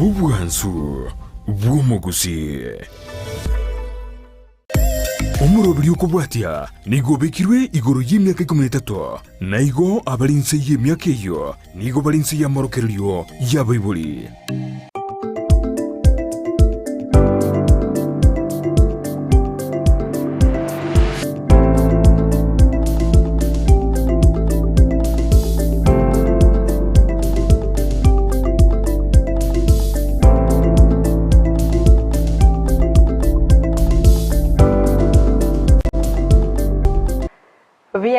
Ubwansu bw'omuguzi omurobiri okubwatya nigo bekirwe igoro y'emyaka 13 naigo abalinse y'emyaka eyo nigo balinse y'amorokereryo y'abaibuli.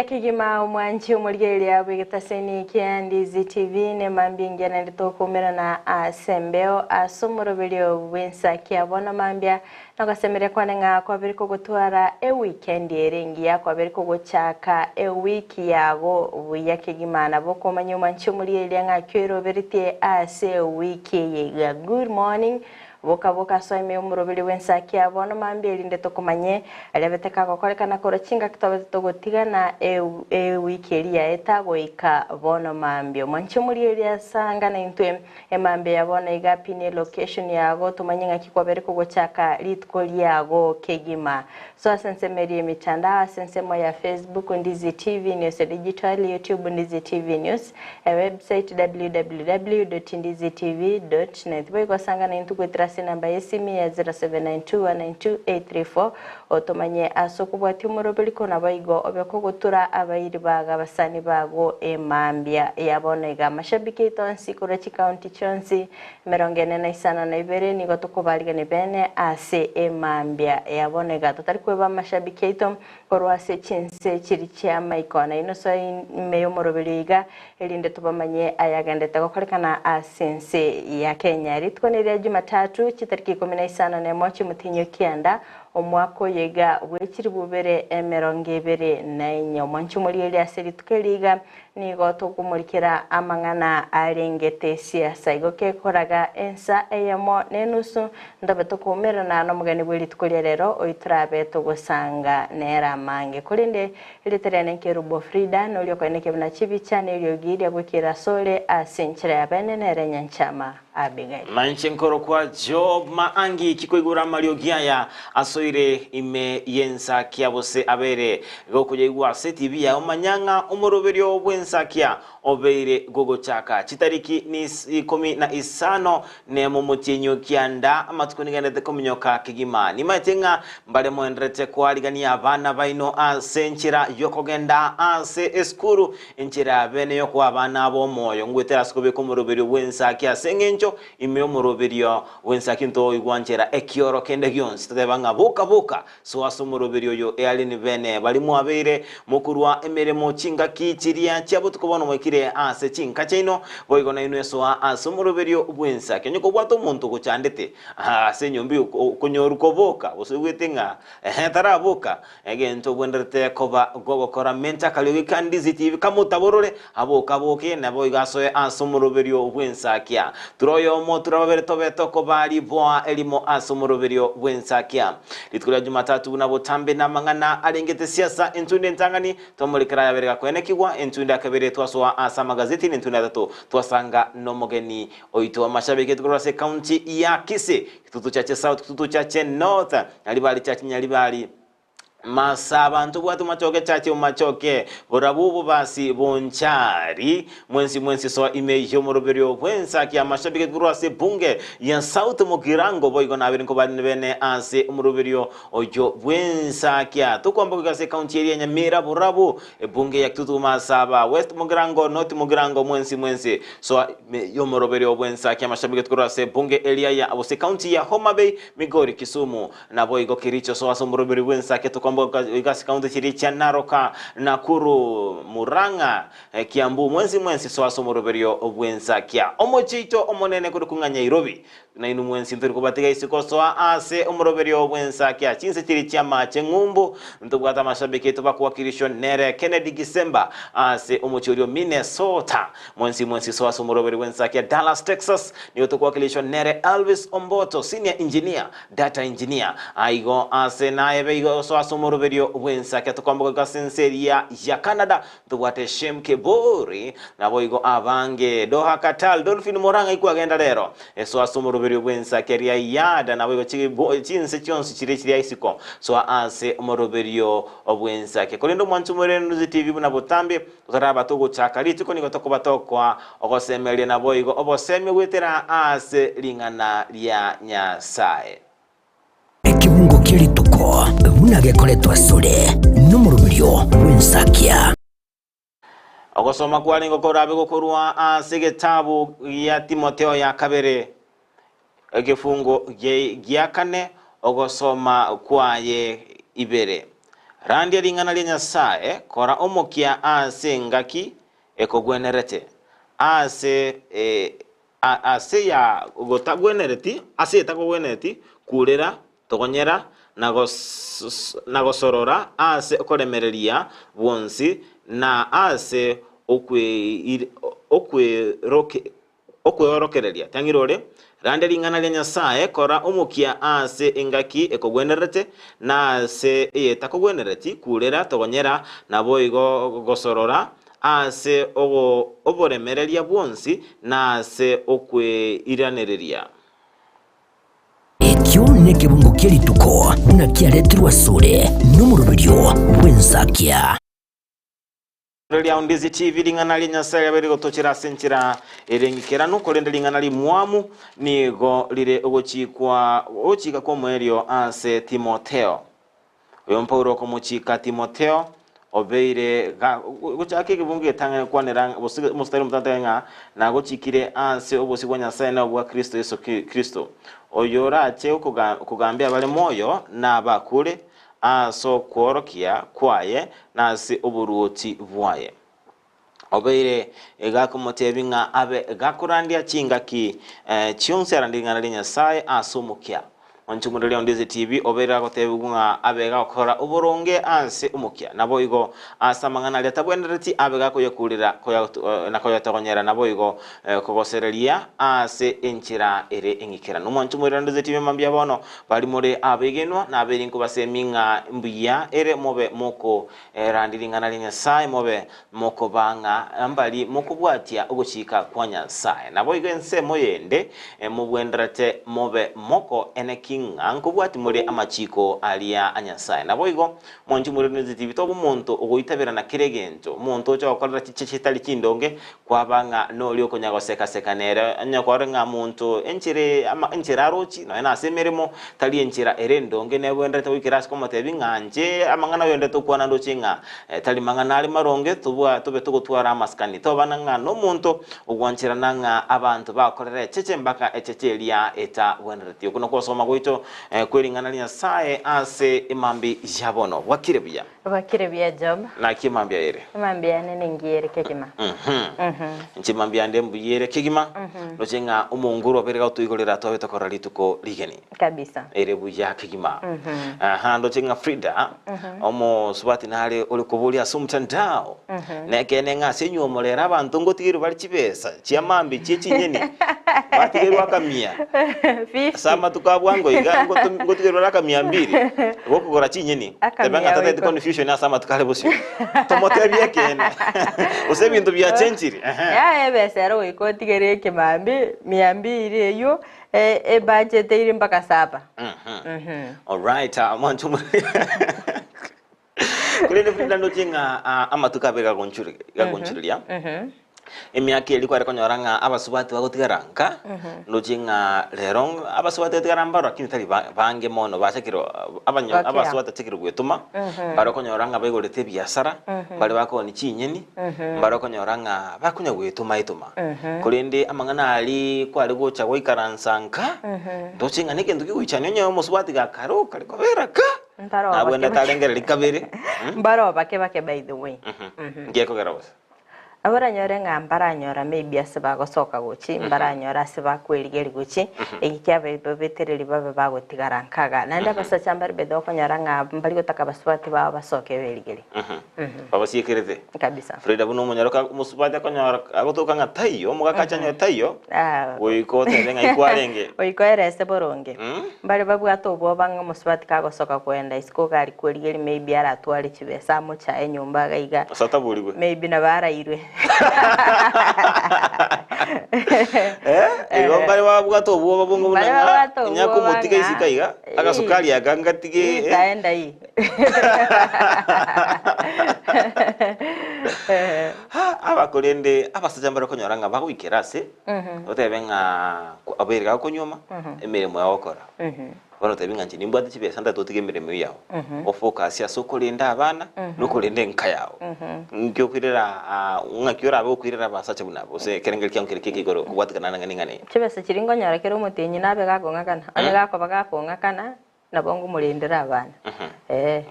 Kigima mwanchi umulgeli abigitaseni kiandizi TV ne mambingia na litokomera na asembeo asumurubelio wensa kiabona mambia nagasemere kwanenga kwa biriko gutwara weekend erengia kwa biriko guchaka wiki yago buya kigima na boko manyo mwanchi umulgeli anga kwero berite ase wiki yega. Good morning boka soime umurubili wensa kiabona mambia linde tokomanye alebeteka kokolekana korochinga kitobe togotigana wiki elia etago ika bono mambio mwanchi umulgeli asanga na intwe emambe yabona igapine location yago tumanyenga kikwabere kugochaka litko liago kegima. So asensemeri emitandao asensemo ya Facebook Ndizi TV News, digital YouTube Ndizi TV News, website www.ndizitv.net. Boygo sanga na intu kwetrasi namba yesimi ya 0792192834 otomanye asokubwati umurobeliko na boygo obeko gutura abayiri baga basani bago emambia yabonega mashabiki tonsi Korochi County chonsi merongene na isana na ibere nigo tukubaliga ni bene ase emambia yabonega tutarikuwa mashabiki ito korwase chinse chirichama ikona ino so meyo morobeliga elinde tubamanye ayagande tagokolekana asense ya Kenya ritkoneria Jumatatu chitariki 15 na mochi mutinyo kianda omwako yega wechiri bubere emerongebere na inyo mwanchu muri aseri tukeliga nigo tukumurikira amangana arengete siasa igoke koraga ensa eyamo nenusu ndabe tukumera na nomugani bwiri tukolya rero oitrabe tugosanga nera mange kulinde literane kerubo Frida nolyo kweneke bina chibi chane lyogiri abukira sole asenchira yabene nere nyanchama Abigail manchenkoro kwa Job maangi kikoigura maliogiaya asoire ime yensa kiabose abere gokuja igwa TV ya omanyanga umoroberio bwensa kia obeire gogo chaka chitariki ni 15 ne momotinyo kianda amatukunigane de komunyoka kigima ni matenga mbale moendrete kwaligani abana baino asenchira yokogenda ase eskuru enchira bene yoko abana bo moyo ngwetera skobe komoroberio bwensa kia sengencho ime omoroberio bwensa kinto igwanchera ekioro kende gyons tebanga boka so asomoroberio yo ealini bene bali muabere mokurwa emeremo chinga kichiria cyabo tukubona mwekire ase chinga chaino boigo na ino so asomoroberio bwensa kenyoko bwato muntu kuchandete ase nyombi kunyoruko boka usugwetenga taraboka egento bwenderte koba gogo kora menta kalyo Kandizi TV kamutaborore aboka boke na boiga so asomoroberio bwensa kya turoyo mo turabere tobeto ko bali boa elimo asomoroberio bwensa kya litukula Jumatatu na botambe na mangana alengete siasa entunde ntangani tomulekera yabereka kwenekigwa entunde akabere twaswa asa magazeti entunde dato twasanga nomogeni oito amashabike tukurase county ya Kise kitutu chache south kitutu chache north alibali chache nyalibali masaba ntubwatu machoke chache umachoke borabubu basi bonchari mwensi so ime yomoroberio bwensa kia mashabike kurwase bunge ya South Mugirango boigo na abiri ko bali bene ase umoroberio ojo bwensa kia tukomba kugase county area Nyamira borabu bunge ya kitutu masaba West Mugirango North Mugirango mwensi so yomoroberio bwensa kia mashabike kurwase bunge area ya abose county ya Homa Bay Migori Kisumu na boigo Kericho so asomoroberio bwensa kia igasi kaunti chiricha Naroka Nakuru Muranga Kiambu mwensi so asomoroberio obwensa kia omochito omonene kurukunga Nairobi na inu mwensi nturi kubatiga isiko so ase omoroberio obwensa kia chinse chiricha mache ngumbu ntubwata mashabiki to bakuwakilisho nere Kennedy Gisemba ase omochorio Minnesota mwensi so asomoroberio obwensa kia Dallas Texas ni otokuwakilisho nere Elvis Omboto senior engineer data engineer aigo ase na ebe so omoroberio bwensake tukomboka gasenseria ya Canada tubwate Shemke Bori nabo igo abange Doha Katal Dolphin Moranga ikwagenda rero so asomoroberio bwensake ria yada nabo igo chinse chonsi chire isiko so ase omoroberio obwensake kolendo mwantu moreno TV buna botambe tutaraba togo chakari tuko niko toko batokwa ogosemeria nabo igo oboseme gwetera ase lingana lya Nyasaye ekibungo kirituko bunagekoretwa sore n'umurubirio w'insakia ogosoma kwali ngokorabe gokorwa ase gitabu ya Timotheo ya kabere egifungo gya kane ogosoma kwaye ibere randi lingana lya Nyasaye kora omokia ase ngaki ekogwenerete ase ase ya gotagwenereti ase etagwenereti kurera togonyera nagosorora ase okoremereria bonsi na ase okweorokereria tangirore rande lingana lya Nyasaye kora omokia ase engaki ekogwenerete na ase etakogwenereti kurera togonyera nabo igo gosorora ase oboremereria bonsi na ase okweiranereria ekyo nekibungo kirituko bunakiaretirwa sore n'umurubirio w'insakia Relia Ondizi TV lingana lya Nyasaye abere gotochira senchira erengikera nuko lende lingana li mwamu nigo lire ogochika kwa mwerio ase Timotheo uyo mpauro ko muchika Timotheo obeire gochake kibunge tanga kwanera mustari mutatenga na gochikire ase obosigwa Nyasaye na obwa Kristo Yesu Kristo oyora ache kugambia bale moyo na bakure aso kworokia kwaye nasi oburuoti bwaye obeire egakomotebinga abe gakurandia chingaki chionse arandinga na Nyasaye asumukia onchumurele Ondizi TV obeira gotebunga abe gakora oboronge anse umukia nabo igo asamangana lya tabwenereti abe gakoyekurira nakoyatagonyera nabo igo kogosereria ase enchira ere engikera n'omonchumurele Ondizi TV mambia bono bali muri abegenwa na aberinko baseminga mbuya ere mobe moko randilingana lya Nyasaye mobe moko banga ambali moko bwatia ogochika kwa Nyasaye nabo igo ense moyende mubwenderete mobe moko eneki ankobwati muri amachiko alia Anyasaye nabo igo monju muri Ondizi tobo muntu ogoitabera na kiregento muntu cyo akorera chichitali kindonge kwabanga noli okonyago seka nere anyakorenga muntu enchira rochi no ena semeremo tali enchira erendonge nebwendete wikiras komotebinga nje amangana yonde tokwana ndochinga tali mangana ali maronge tobe togotwara amaskani tobananga no muntu ogwanchira nanga abantu bakorera cheche mbaka echechelia eta wenreti okuno kosoma goito kwelingana lya Nyasaye ase imambi jabono wakirebia job na kimambia ere mambia nene ngiere kegima nchimambia ndembu yere kegima lochenga umunguru aberega tuigolera tobe tokora lituko ligeni kabisa ere buya kegima lochenga Frida omo subati nale olikobuli asumtandao nekene ngase nyomolera abantu ngotigiru bali chibesa chiamambi chichinyeni batigirwa akamia sama tukabwango iga ngotigerwa akamia 200 gokugora chinyeni tebanga tate confusion na sama tukale bosyo tomotebye kene usebintu bya century ya ebesero ikotigere kemambi 200 eyo budget iri mpaka 7 all right mwantu kulene Frida ndochinga amatukabega gonchurilia emyaka ilikuwa rekonyoranga abasubati bagotigaranka ndochinga lerong abasubati tigaramba rakini tali bange mono bashakiro abasubati tikiro gwetuma barokonyoranga bagorete biasara bali bakoni chinyeni barokonyoranga bakunya gwetuma ituma kulende amangana ali kwali gocha goikaransanka ndochinga nikintu kigwichanya nyo musubati gakaro kaliko beraka nabwenda talengera likabere mbaro bake by the way ngeko garawose abaranyore ng'ambaranyora maybe asaba gosoka guchi mbaranyora asaba kweligeri guchi egikyaba betereri babe bagotigara nkaga nanda basacha mbari bedo konyara ng'ambari gotaka baswati ba basoke beligeri baba siekerete kabisa Frida buno munyaroka musubati akonyara agotoka ngatayo mugakacha nyo tayo oiko tenga ikwarenge oiko erese boronge mbari babwato bo banga musubati kagosoka kwenda isiko gari kweligeri maybe aratwari chibesa mucha enyumba gaiga sataburi maybe na barairwe ego bari babwato bo babungu munanga nyako mutiga isikaiga agasukari agangatige itaenda hii abakorende abasajambara konyoranga bagwikerase otebenga aberega konyoma emirimo yawokora bano tebinga nti nimbwate kibesa ndatotige emirimo yawo ofocus ya sokolinda abana nokolinde nka yawo ngyo kwirera ngakyora abo kwirera basacha bunabo se kerengeri kyankere kikigoro kubwatikana ngani kibesa kiringo nyarekero mutinyi nabe gakongakana ane gako bagakongakana nabongo mulindira abana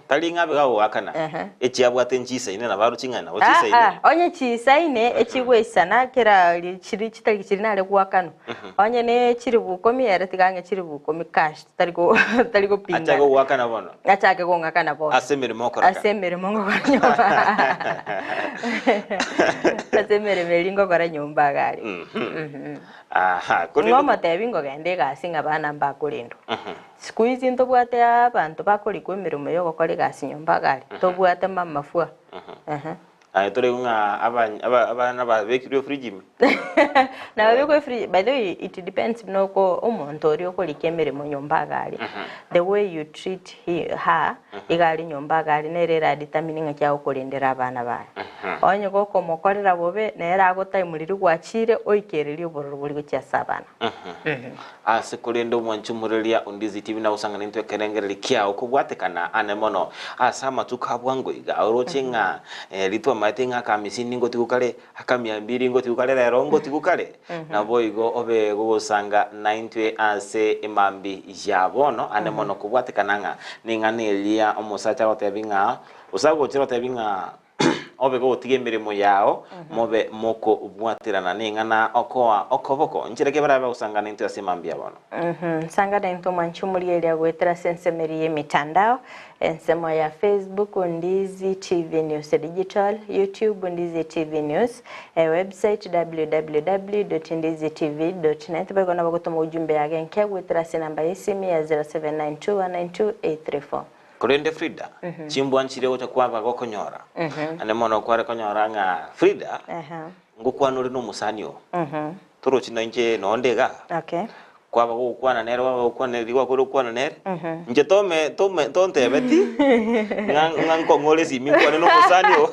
tali ngabe gawo akana ekyabwate njisa ine nabaru chingana ochisa ine onye chisa ine echigweisana kera chiri chitali chiri nale kuwakano onye ne chiri bukomi era tigange chiri bukomi cash tali go pinga achago wakana bono achake kongakana bono asemere mokora asemere mongo kwa nyumba asemere melingo kwa nyumba gari ngoma tebingo gende gasinga bana mbakulindo sikuizi ntobwate abantu bakori kwemirimo yo gukora gasi nyumba gari tobwate mamafua tore nga abana babekirwe fridge na babekwe fridge by the way it depends noko umuntu ori okora imirimo nyumba gari the way you treat her igari nyumba gari nerera determining kya okorendera abana bae onye goko mokorera bobe nera agotayimuriri gwachire oikererio bororo buri kya sabana asekorendo mwanchumurelia undizi TV na usanga nintwe kerengereri kya okubwatekana anemono asama tukabwango iga orochenga litwa matenga kamisini ngoti kukale akamiambiri ngoti kukale rero ngoti kukale na boigo obe gusanga naintwe ase imambi jabono anemono kubwatekananga ningane elia omusacha otebinga usago chiro tebinga obe go tigemirimo yao mobe moko ubwatirana ningana okoa okoboko njireke baraba usanga nintwe ase imambi jabono sanga dento manchumuri elia gwetera sensemeri mitandao ensemo ya Facebook Ndizi TV News Digital, YouTube Ndizi TV News, website www.ndizitv.net. Bagona bagotoma ujumbe yage nke gwetera namba y'isimu ya 0792192834. Kurende Frida chimbwa nchireo chakwaba gokonyora ane mono kware konyora nga Frida ngukwanuri no musanyo turo china nje nondega kwaba gukwana nero waba gukwana riwa kuri gukwana nere nje tonte beti nganko ngole si minkwane no musanyo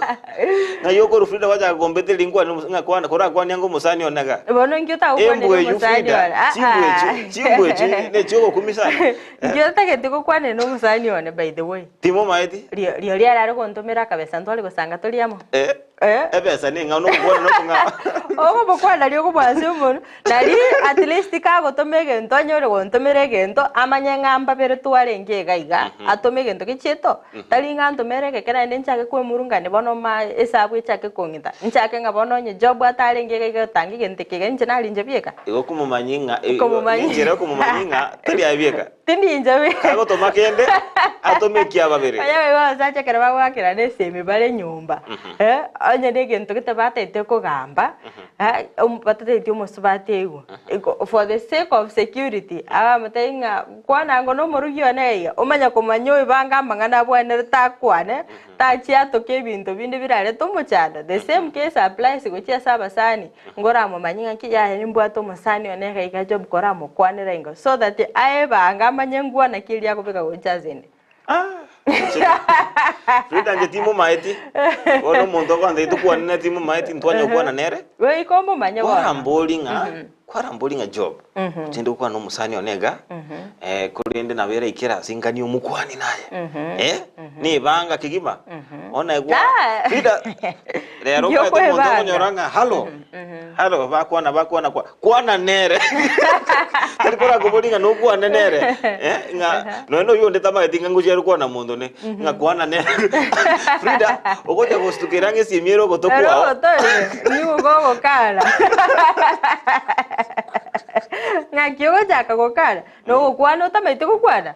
na yoko Frida waja gombete lingwa ngakwana kora kwani ngo musanyo naga bono ngiyota ukwane no musanyo chimbwe ne choko kumisana ngiyota kete gukwane no musanyo ne by the way timo maeti rio raro kontomera kabesa ntwali gusanga toliamo ebesa ni ngano kubona no kunga ogo bokwana lyo kubwase umuntu nari at least kago tomege ntonyore gontomere gento amanyangamba bere tuarenge gaiga atomege ento kicheto tali nganto mereke kera ndenchake kwe murungane bono ma esabu echake kongita nchake ngabono nye job atarenge gaiga tangi gente kege nche nali nje bieka ego kumumanyinga njere kumumanyinga tali abieka tindi nje bieka kago tomakende atomeki ababere ayawe bazacha kera bagwakira nesemi bare nyumba onye ndegento kitabate teko gamba batete tio musubate ego for the sake of security mutainga kwana ngono morugyo neya omanya komanyo ibanga mangana bwana takwane tachia toke bintu bindi birare tomuchanda the same case applies gochia sabasani ngora mu manyinga kiya nimbwato musani oneka ika job kora mu kwanira ingo so that aeba manyengwa na kilia kubika gochazende Frida nje timu maeti ono muntu kwanda itukwana timu maeti ntwanya kwana nere we ikomo manya wa kwarambolinga job tinde kwa no musani onega kurinde na bere ikira singani omukwani naye ni banga kigima ona egwa Frida rero kwa muntu onyoranga halo Halo bakwana kwana nere. Talikora kubolinga no kwana nere. Nga no yonde tama tinga ngujero kwana mundu ne. Nga kwana nere. Frida, ogoja gostukirange simiero gotokwa. Ero tole. Ni ugo kala. Nga kyogo jaka gokala. No kwana tama itiko kwana.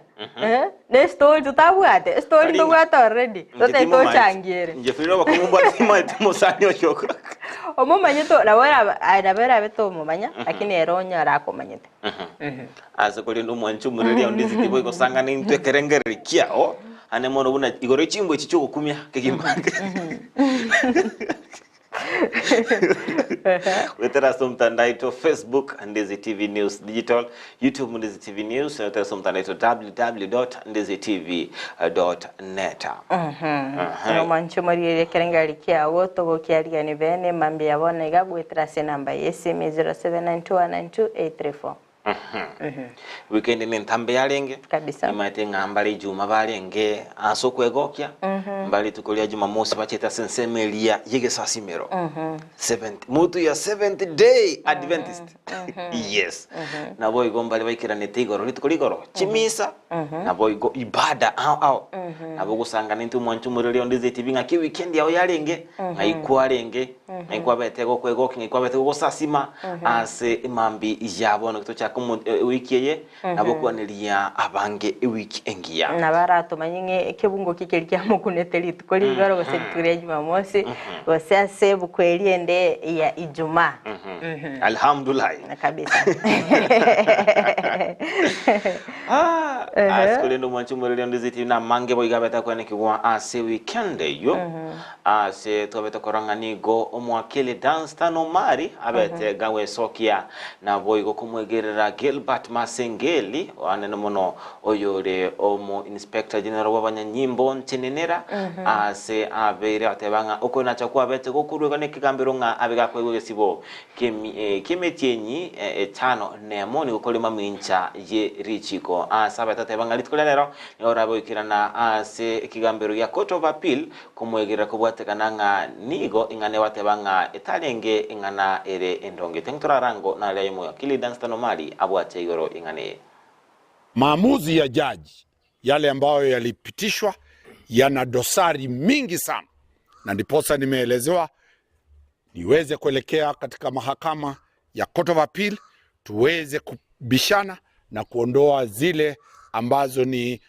Ne story tutabuate. Story ndo bwata already. Tote to changiere. Nje Frida bakumumba tima musanyo shoka. Omumanye to nabera beto mumanya lakini eronya arakomanyete. Asa kulindu mwanchu muriri ondizi tibo ikosanga ni ntwe kerengeri kiao ane mono buna igoro chimbo chichoko kumya kekimbange. Wetera somtandaito Facebook Ndezi TV News Digital, YouTube Ndezi TV News, wetera somtandaito www.ndezitv.net. No mancho marire kerengari kiao togo kiaria ni bene mambi yabona igabwetera se namba yesimi 0792928834. Weekend ni ntambe yarenge kabisa imate ngambali juma barenge aso kwegokya mbali tukolia Jumamosi bacheta sensemelia yege sasimero 70 mutu ya 70th day Adventist. Yes. Na boy gombali baikira netigoro litukoligoro chimisa na boy go ibada au na bogo sanga nintu mwanchu muriri ondize TV nga ki weekend ya yarenge ngaikwalenge ngaikwa betego kwegokya ngaikwa betego gosasima ase imambi ijabona kitocha wiki ye nabokwanelia abange wiki engia nabarato manyinge ekebungo kikelikia mukuneteli tukoli garo gose turi Jumamosi gose ase bukweli ende ya Ijumaa. Alhamdulillah kabisa. Askole ndo mwanchu muriri ndiziti na mange boy gabeta kwa nekigwa ase weekend yo ase tobeta koranga nigo omwakele dance tano mari abete gawe sokia na boy go kumwegerera Gilbert Masengeli wanene muno oyore omo Inspector General w'abanyanyimbo ntenenera ase abere atebanga okona chakwa bete gokurwe ne kigambiro nga abega kwego gesibo kimetienyi etano nemoni gokolema mincha ye richiko asa batebanga litkolero ni orabo ikirana ase kigambiro ya Court of Appeal kumwegera kubwatekana nga nigo ingane watebanga etalenge ingana ere endonge tengtora rango na lemo akili dance tano mali abwate igoro ingane. Maamuzi ya jaji yale ambayo yalipitishwa yana dosari mingi sana, na ndiposa nimeelezewa niweze kuelekea katika mahakama ya Court of Appeal tuweze kubishana na kuondoa zile ambazo ni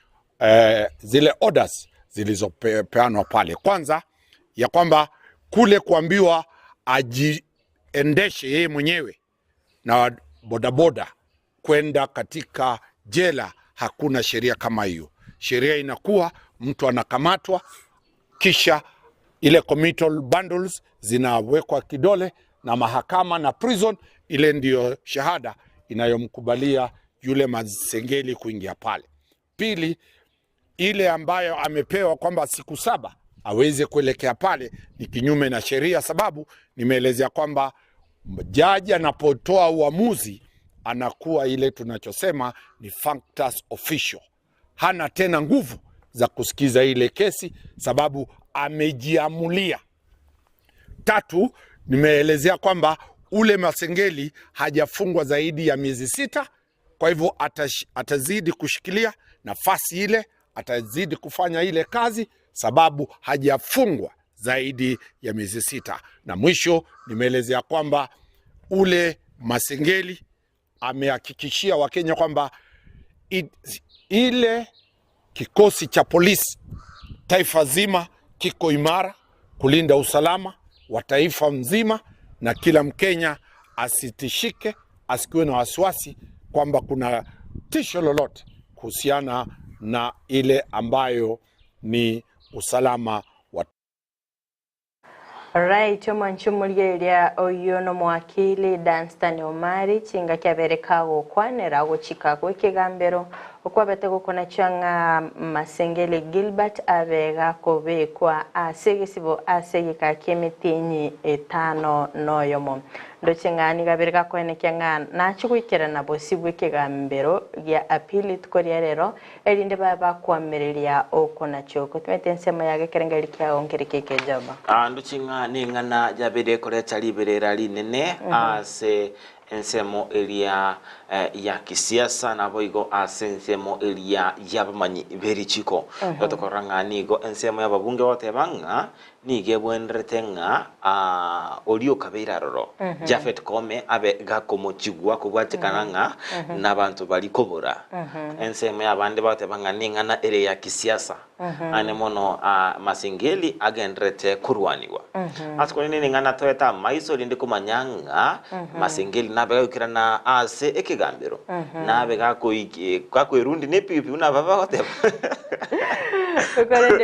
zile orders zilizopeanwa pale. Kwanza ya kwamba kule kuambiwa ajiendeshe yeye mwenyewe na bodaboda kwenda katika jela, hakuna sheria kama hiyo. Sheria inakuwa mtu anakamatwa kisha ile committal bundles zinawekwa kidole na mahakama na prison, ile ndio shahada inayomkubalia yule Masengeli kuingia pale. Pili, ile ambayo amepewa kwamba siku 7 aweze kuelekea pale ni kinyume na sheria, sababu nimeelezea kwamba jaji anapotoa uamuzi anakuwa ile tunachosema ni factus official. Hana tena nguvu za kusikiza ile kesi sababu amejiamulia. 3, nimeelezea kwamba ule Masengeli hajafungwa zaidi ya miezi 6, kwa hivyo atazidi kushikilia nafasi ile, atazidi kufanya ile kazi sababu hajafungwa zaidi ya miezi 6. Na mwisho nimeelezea kwamba ule Masengeli amehakikishia Wakenya kwamba ile kikosi cha polisi taifa zima kiko imara kulinda usalama wa taifa mzima, na kila Mkenya asitishike, asikiwe na wasiwasi kwamba kuna tisho lolote kuhusiana na ile ambayo ni usalama wa. Right, mwanchumulia oyono mwakili Danstan Omari chinga kyabereka gukwanera guchika gwikigambero okwabete gukona changa Masengeli Gilbert abega kobekwa asegisibo asegika kemitinyi 5 noyomo ndochengani gabirga kwenekanga nachigwikira na bosibwe kigambero gya appeal tukoria rero erinde baba kwamereria okona choko tumetensema yage kerengeri kya ongerikeke jaba ndochinga ningana jabede koleta liberera linene ase ensemo elia ya kisiasa na boigo asensemo elia yabamanyi berichiko yotokoranga nigo ensemo yababunge wote banga nige bwenretenga olio kabeira roro Jafet Kome abe gakomochigwa kubwatekananga nabantu bali kobora ensemo yabande bote banga ningana ere ya kisiasa ane mono Masengeli agendrete kurwaniwa askone ningana toeta maiso linde kumanyanga Masengeli nabe ukirana ase ekigambiro nabe gako irundi nepipi una baba wote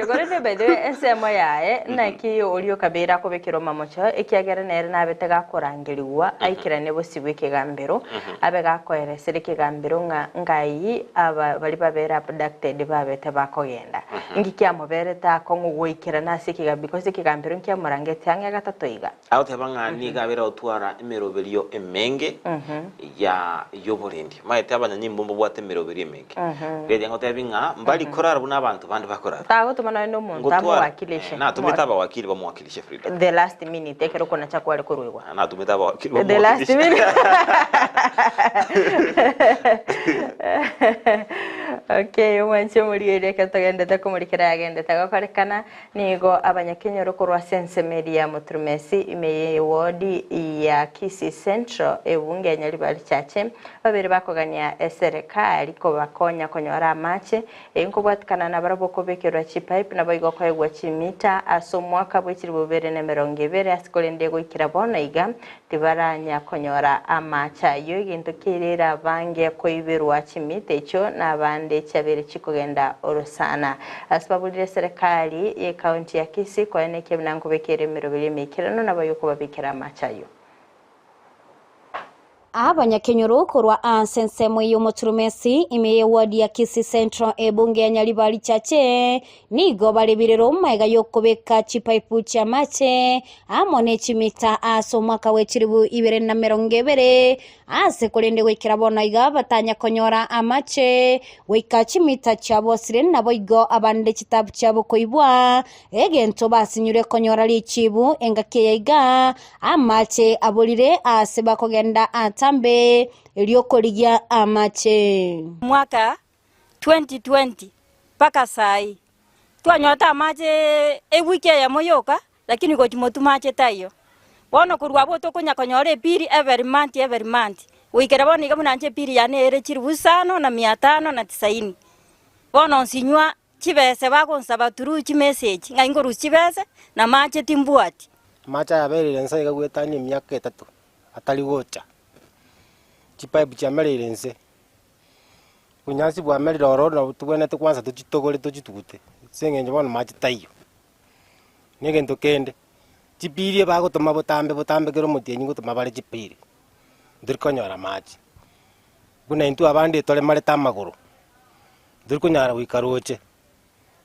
Gorende bede ensemo yae naki olio kabera kobekiro mamocho ekiagera nere nabete gakorangiriwa aikirane bosibwe kigambiro abe gakoeresere kigambiro ngai aba bali babera abducted babete bakogenda ngikia mobere ta kongo goikira nase kigambiko se kigambiro nkia morangete anga gatatoiga aute banga ni gabera otwara emeroberio emenge ya yoborindi maite abanya mbombo bwate emeroberio emenge bede ngote binga mbali korara buna abantu bandi bakorara tago tumana no muntu amuwakilishe na tumetaba wakili bamuwakilishe Frida the last minute ekero kona chakwale kurwegwa na tumetaba wakili the last minute okay umanche muri katagenda takumurikira yagenda tagakorekana nigo abanyakenya rokorwa sense media mutrumesi imeye wodi ya Kisii Central ebunge nyalibali chache babere bakoganya serikali ko bakonya konyora amache enko bwatkana na baraboko bekerwa chipipe na bayigo kwegwa chimita asomwaka bwekiri bubere na 20 asikolende gwikira bona iga tibaranya konyora amacha yo gintu kirira bange koiberwa chimita echo na bande chabere chikogenda orosana asbabulire serikali ye county ya Kisii kwa eneke binango bekere 20 na bayoko babikira amacha yo abanyakenyoro korwa ansensemo y'umuturumesi imeye wadi ya Kisii Central ebunge ya Nyalibali chache nigo balebirero maiga yokobeka chipaipu cha mache amone chimita aso mwaka wechiribu 2020 ase kolende wekira bona iga batanya konyora amache weka chimita chabo siren nabo igo abande chitabu chabo koibwa egento basinyure konyora lichibu engake iga amache abolire ase bakogenda tambe eliokoligia amache mwaka 2020 paka sai twanyota amache ewike ya moyoka lakini ko chimotumache tayo bono kurwa boto konya konyore piri every month wikera bono ikamuna piri ya nere chirubusano na 590 bono sinywa chibese bakonsaba turu chi message ngaingoru chibese na mache timbuati macha yaberire nsa igagwetani myaka 3 atali gocha chipaipu cha merirense kunyasi bwa meriroro na tubone tukwanza tuchitogole tuchitugute sengenje bono machi tayo negento kende chipirie bagotoma botambe kero mutienyi gotoma bare chipire ndirikonyora machi buna intu abandi tole mare tamaguru ndirikonyara wikaroche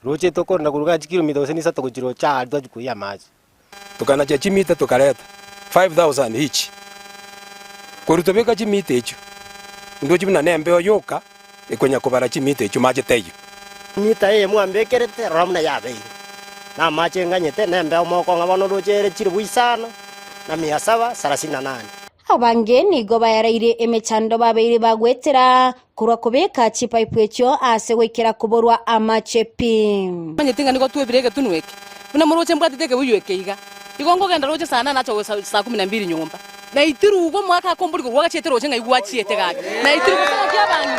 roche tokorna kuruga chikilomita oseni sato kuchiro cha twajikuya machi tukana cha chimita tukaleta 5000 each kurutobeka chimita echo ndo chimna nembe yoka ikonya kubara chimita echo mache teyo mita mwambekerete romna yabe na mache nganyete nembe omoko ngabono rochere chirubwisano na 738 abange nigo bayareire emechando babeire bagwetera kurwa kubeka chipaipu echo ase wekera kuborwa amachepi manyetinga niko tuwebirege tunweke una muroche mbwati teke buyueke iga igongo genda roche sana nacho saa 12 nyumba na itiru ugo mwaka komburi kuwa chetero chenga igwa chiete gake na itiru kwa kyabanyi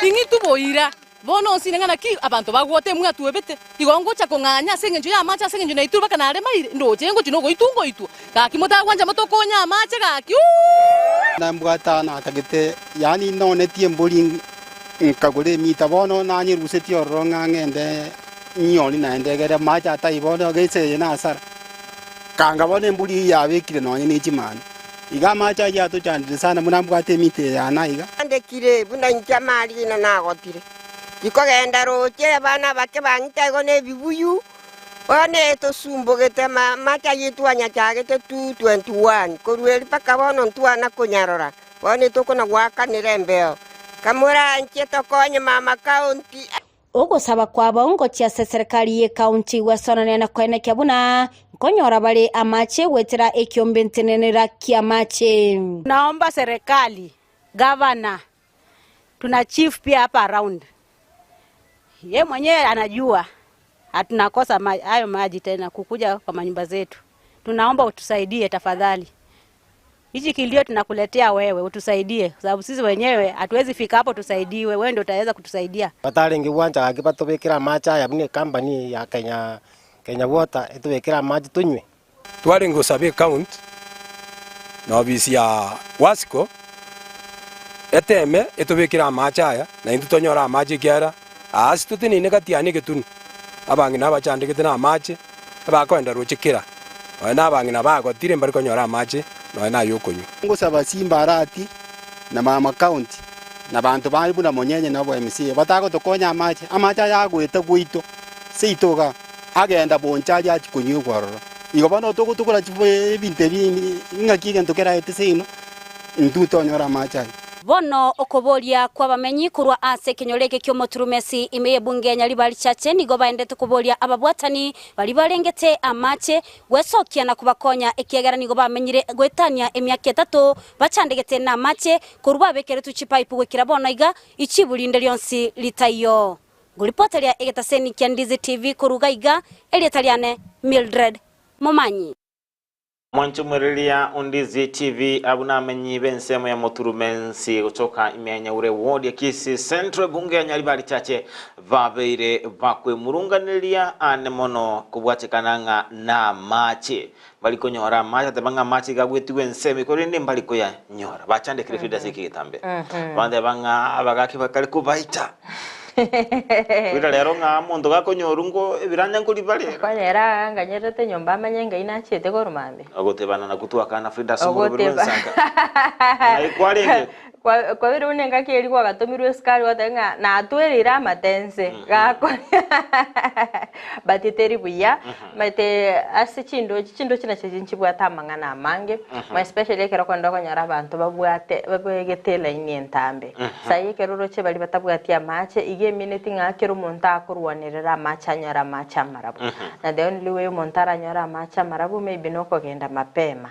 ingi tuboira bono sinengana ki abantu bagwote mwa tuwebete igongo cha konganya sengenjo ya macha sengenjo na itiru bakana rema ndoche ngo chinogo itungo itu gaki mota kwanja motokonya macha gaki na mbwata na tagete yani none tiemboli nkagule mita bono na nyi ruseti oronga ngende nyoni na ndegere macha taibono geise na sara kanga bone mbuli ya bekire no nyi chimana iga macha ya to chandire sana munambwate mite yana iga ndekire buna nkyamali na nagotire ikogenda roche bana bake bangitego ne bibuyu one to sumbo gete macha yitwanya chagete 221 korweli paka bono ntwana kunyarora one to kuna waka nirembeo kamura ncheto konye mama county ugusaba kwa bongo cia serikali ye county wasonane na kwene kyabuna konyora bale amache wetera ekiombe ntenenera kiamache. Naomba serikali, governor, tuna chief pia hapa around. Ye mwenyewe anajua hatunakosa hayo maji tena kukuja kwa manyumba zetu. Tunaomba utusaidie tafadhali. Hichi kilio tunakuletea wewe, utusaidie sababu sisi wenyewe hatuwezi fika hapo tusaidiwe, wewe ndio utaweza kutusaidia. Batarengi uwanja akibatobekera macha ya bine company ya Kenya Water etubekera maji tunywe. Twarengo sabe count na obisi ya Wasco eteme etubekera macha ya na indutonyora maji kiara asi tutini negatiane getunu abangi nabachande getena maji abakwenda rochekera na abangi nabagotire mbari konyora maji no na yokonyu ngusaba Simba Arati na mama county na bantu bali buna monyenye nabo MC batako tokonya amacha yagwete gwito seitoga agenda boncha ya chikunyu kwaroro igo bano tukura chifwe binte bini ngakige ntokera etesino ntutonyora amacha bono okoboria kwa bamenyi kurwa ase kinyoreke kyo moturumesi imeye bunge nyalibali chache nigo baendete kuboria ababwatani bali barengete amache gwesokia na kubakonya ekiagara nigo bamenyire gwetania emyaka 3 bachandegete na amache kurwa bekere tuchipipe gwekira bono iga ichibulinde lyonsi litayo guripotalia egetaseni kyandizi TV kuruga iga eliataliane Mildred Momanyi. Mwanchumurelia Undizi TV abuna menyi bensemo ya moturumensi kutoka imenya ure ward ya Kisii Central bunge ya Nyalibali chache vabeire vakwe murunganilia anemono kubwachekananga na mache baliko nyora mache tabanga mache gagwetiwe nsemi korinde baliko ya nyora bachande krefida sikitambe bande banga abagaki bakali kubaita Wira lero nga mondo gakonyorungo ebiranya nguli bale kwanyera nganyerete nyomba amanyenga inachete gorumambe agotebana na kutuakana Frida Sumuro Bensaka na ikwalenge kwa vile unenga kiri kwa gatomirwe skari watenga na atwerira amatense gako batiteri buya mate ase chindo china chibwa tamanga na mange ma especially kero kwenda konyara abantu babwate babegetela inyentambe sayi kero roche bali batabwati amache ige minute ngakero monta akurwanirira amacha nyara amacha marabu na the only way montara nyara amacha marabu maybe noko genda mapema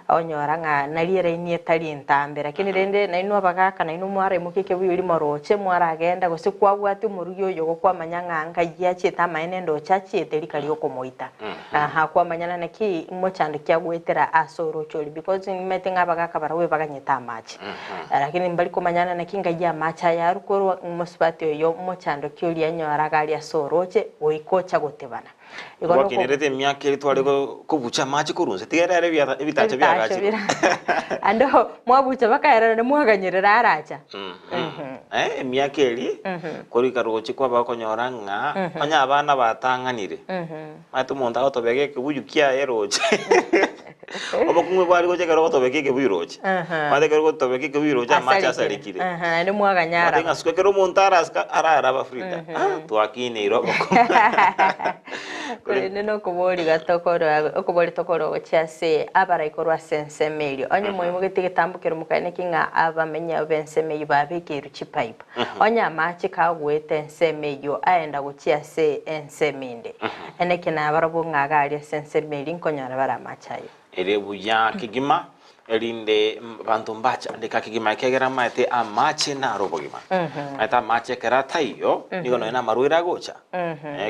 onyora nga naliere inyetali entambe lakini rende na ino bagaka na ino mware mukike bwiri moroche mwara agenda gose kwagwati muruyo yogo kwa manyanga anga yacheta maenendo chachete likali okomoita aha kwa manyana naki mochande kyagwetera asoro choli because metenga bagaka barawe baganyeta amache lakini mbali ko manyana naki ngajya amacha yarukoro musipati yo mochando kyoli anyora gali asoroche oikocha gotebana wakinerete myaka itwale kubucha machi kurunze tigerere bitacho byagachi ando mwabucha bakaera ne mwaganyerera aracha myaka eri kuri karochi kwa bakonyora nga anya abana batanganire matu monda otobege kubujukia eroche obakumwe bwari goche karo otobege keburoche mate karo otobege keburoche amacha salikire ne mwaganyara mate ngasuke kero montara arara ba Frida twakine iroko kuri neno kubori gatokoro okubori tokoro cyase abara ikorwa sensemeli onye moyo mugete getambukira mukane kinga abamenya bensemeli babeke ruchipipe onya machi kagwete ensemeyo aenda gucyase enseminde eneke na barabunga gali sensemeli nkonyara bara machayo erebu ya kigima elinde bantu mbacha ndeka kigima kegera mate amache na robogima ata mache kera taiyo nigo no ena maruira gocha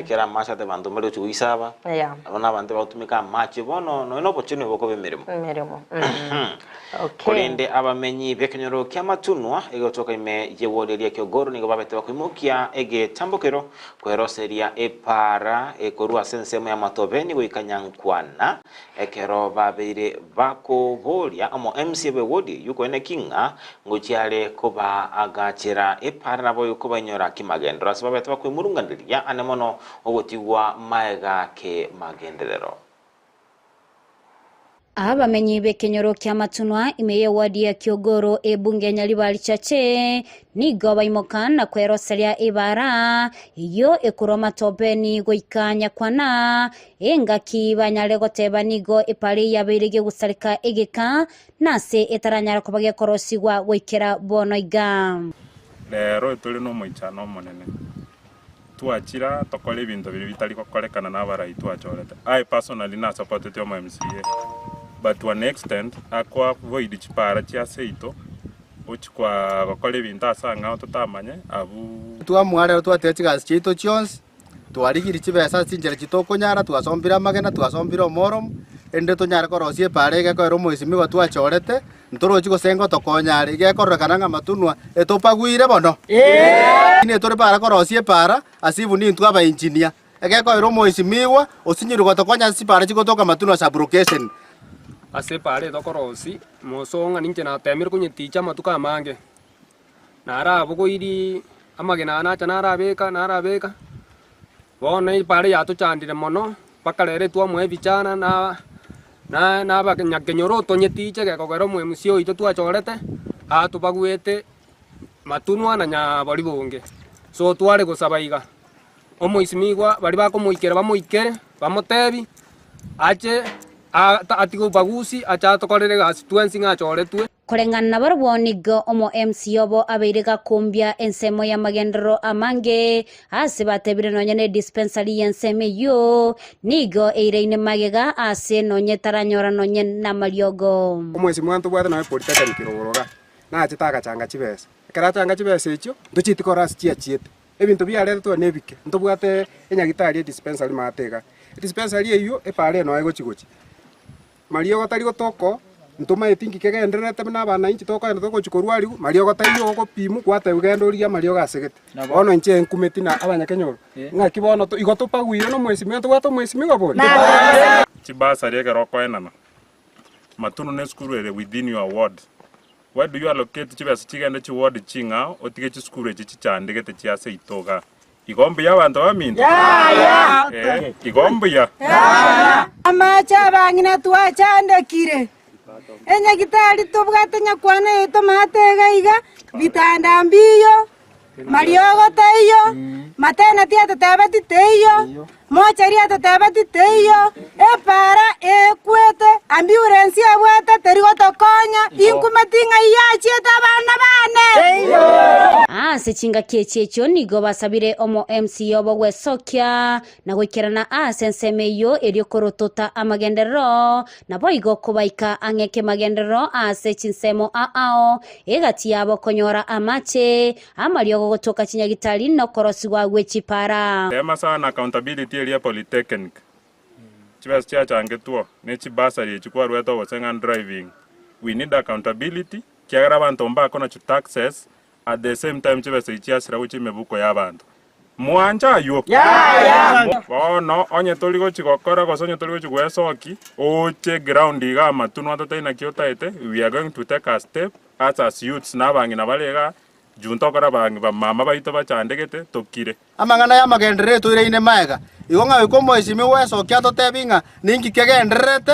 kera macha te bantu mbere chuisaba abana bantu batumika mache bono no eno pochino boko bemeremo kolinde abamenyi bekenyoro kyamatunwa egotoka ime yewoleria kyogoro nigo babete bakwimokia ege tambokero kweroseria epara ekorua sensemo ya matobeni goikanyankwana ekero babeire bako bolia amo MC bewodi yuko ene kinga ngochiale koba agachira epara nabo yuko banyora kimagendo rasibabete bakwimurungandiria anemono ogotigwa maega ke magenderero Abamenyi b'ekenyoro kya Matunwa imeye wadi ya Kiogoro ebunge Nyalibali Chache nigo baimokana kweroseria ibara iyo ekuroma tobeni goikanya kwana engaki banyalegoteba nigo ipali yabirige gusarika egeka nase etaranyara kubage korosigwa goikera bono iga lero tuli no moichano monene tuachira tokole bintu biri bitali kokolekana n'abarai tuachorete I personally na support yo MCA but to an extent akwa void chipara chia seito uchikwa kokole bintu asanga tutamanye abu twamware twatechiga chito chionse twarigiri chibesa sinjere chitokonyara twasombira magena twasombira morom ende tonyara korosie parege ko romo isimigo twachorete ntorochi gosengo tokonyare gekorrekana nga Matunwa etopagwire bono ine tore para korosie para asibu ni ntwa engineer egeko romo isimigwa osinyirugo tokonya sipara chigotoka Matunwa sublocation ase pare dokorosi mosonga ninche na temir kunyeticha matuka mange nara bugo iri amagena na chanara beka bona pare ya to chandire mono pakalere tua mwe bichana na bakenyakenyoro to nyetiche ke kokero mwe musio ito tua chorete a to bagwete Matunwa na nya bari bonge so tuare go sabaiga omo ismigwa bari bako moikere bamoikere bamotebi ache atigo bagusi acha tokorere gas tuensinga choretwe Korengana na barwonigo omo MC obo abeirega kumbia ensemo ya magendero amange ase batebire nonyene dispensary enseme yo nigo eireine magega ase nonye taranyora nonye na mariogo omwezi mwanto bwata na politeka nikirogoroga na achitaka changa chibesa ekara changa chibesa echo nduchiti koras chiete ebintu byarere to nebike ntobwate enyagitari dispensary matega dispensary eyo epare no egochigochi Mario gatari gotoko ntuma etingi kegenderete na bana inchi toko endo toko chikorwari Mario gatari go pimu kwate ugendoria Mario gasegete bono inche enkumeti na abanyakenyoro ngaki bono to igotopa gwire no mwesi mento gwato mwesi migobori chibasa rege roko enana Matunwa ne skuru ere within your ward where do you allocate chibasa chigende chi ward chinga otige chi skuru echi chichandegete chiase itoga igombe y'abantu baminda igombe ya amacha bangina twachandekire enyagitari tubwatenya kwana eto matega iga bitanda mbiyo mariogo tayo matena tia tabati tayo mochari tabati tayo epara ekwete ambulance abwata terigo tokonya inkumatinga yachi tabana bane sechinga kiechecho nigo basabire omo MC obo gwesokia na gwikerana asensemeyo eriokorotota amagendero na boigo kubaika angeke magendero ase chinsemo ao egati yabo konyora amache amariogo gotoka chinyagitari no korosigwa gwechipara tema sana accountability area polytechnic chibas chia changetuo ne chibasari chikwarweto gosenga driving we need accountability kiagara bantu mbako na taxes at the same time chibasa ichiasira uchi mebuko y'abantu mwanja yo bono onye toligo chigokora gosonye toligo chigwesoki oche ground iga Matunwa totaina kiotaete we are going to take a step as youths na bangi na balega junto kora bangi ba mama baito bachandegete tokire amangana ya magendere to ireine maega igonga ikomo isimi wesokia totebinga ningi kegenderete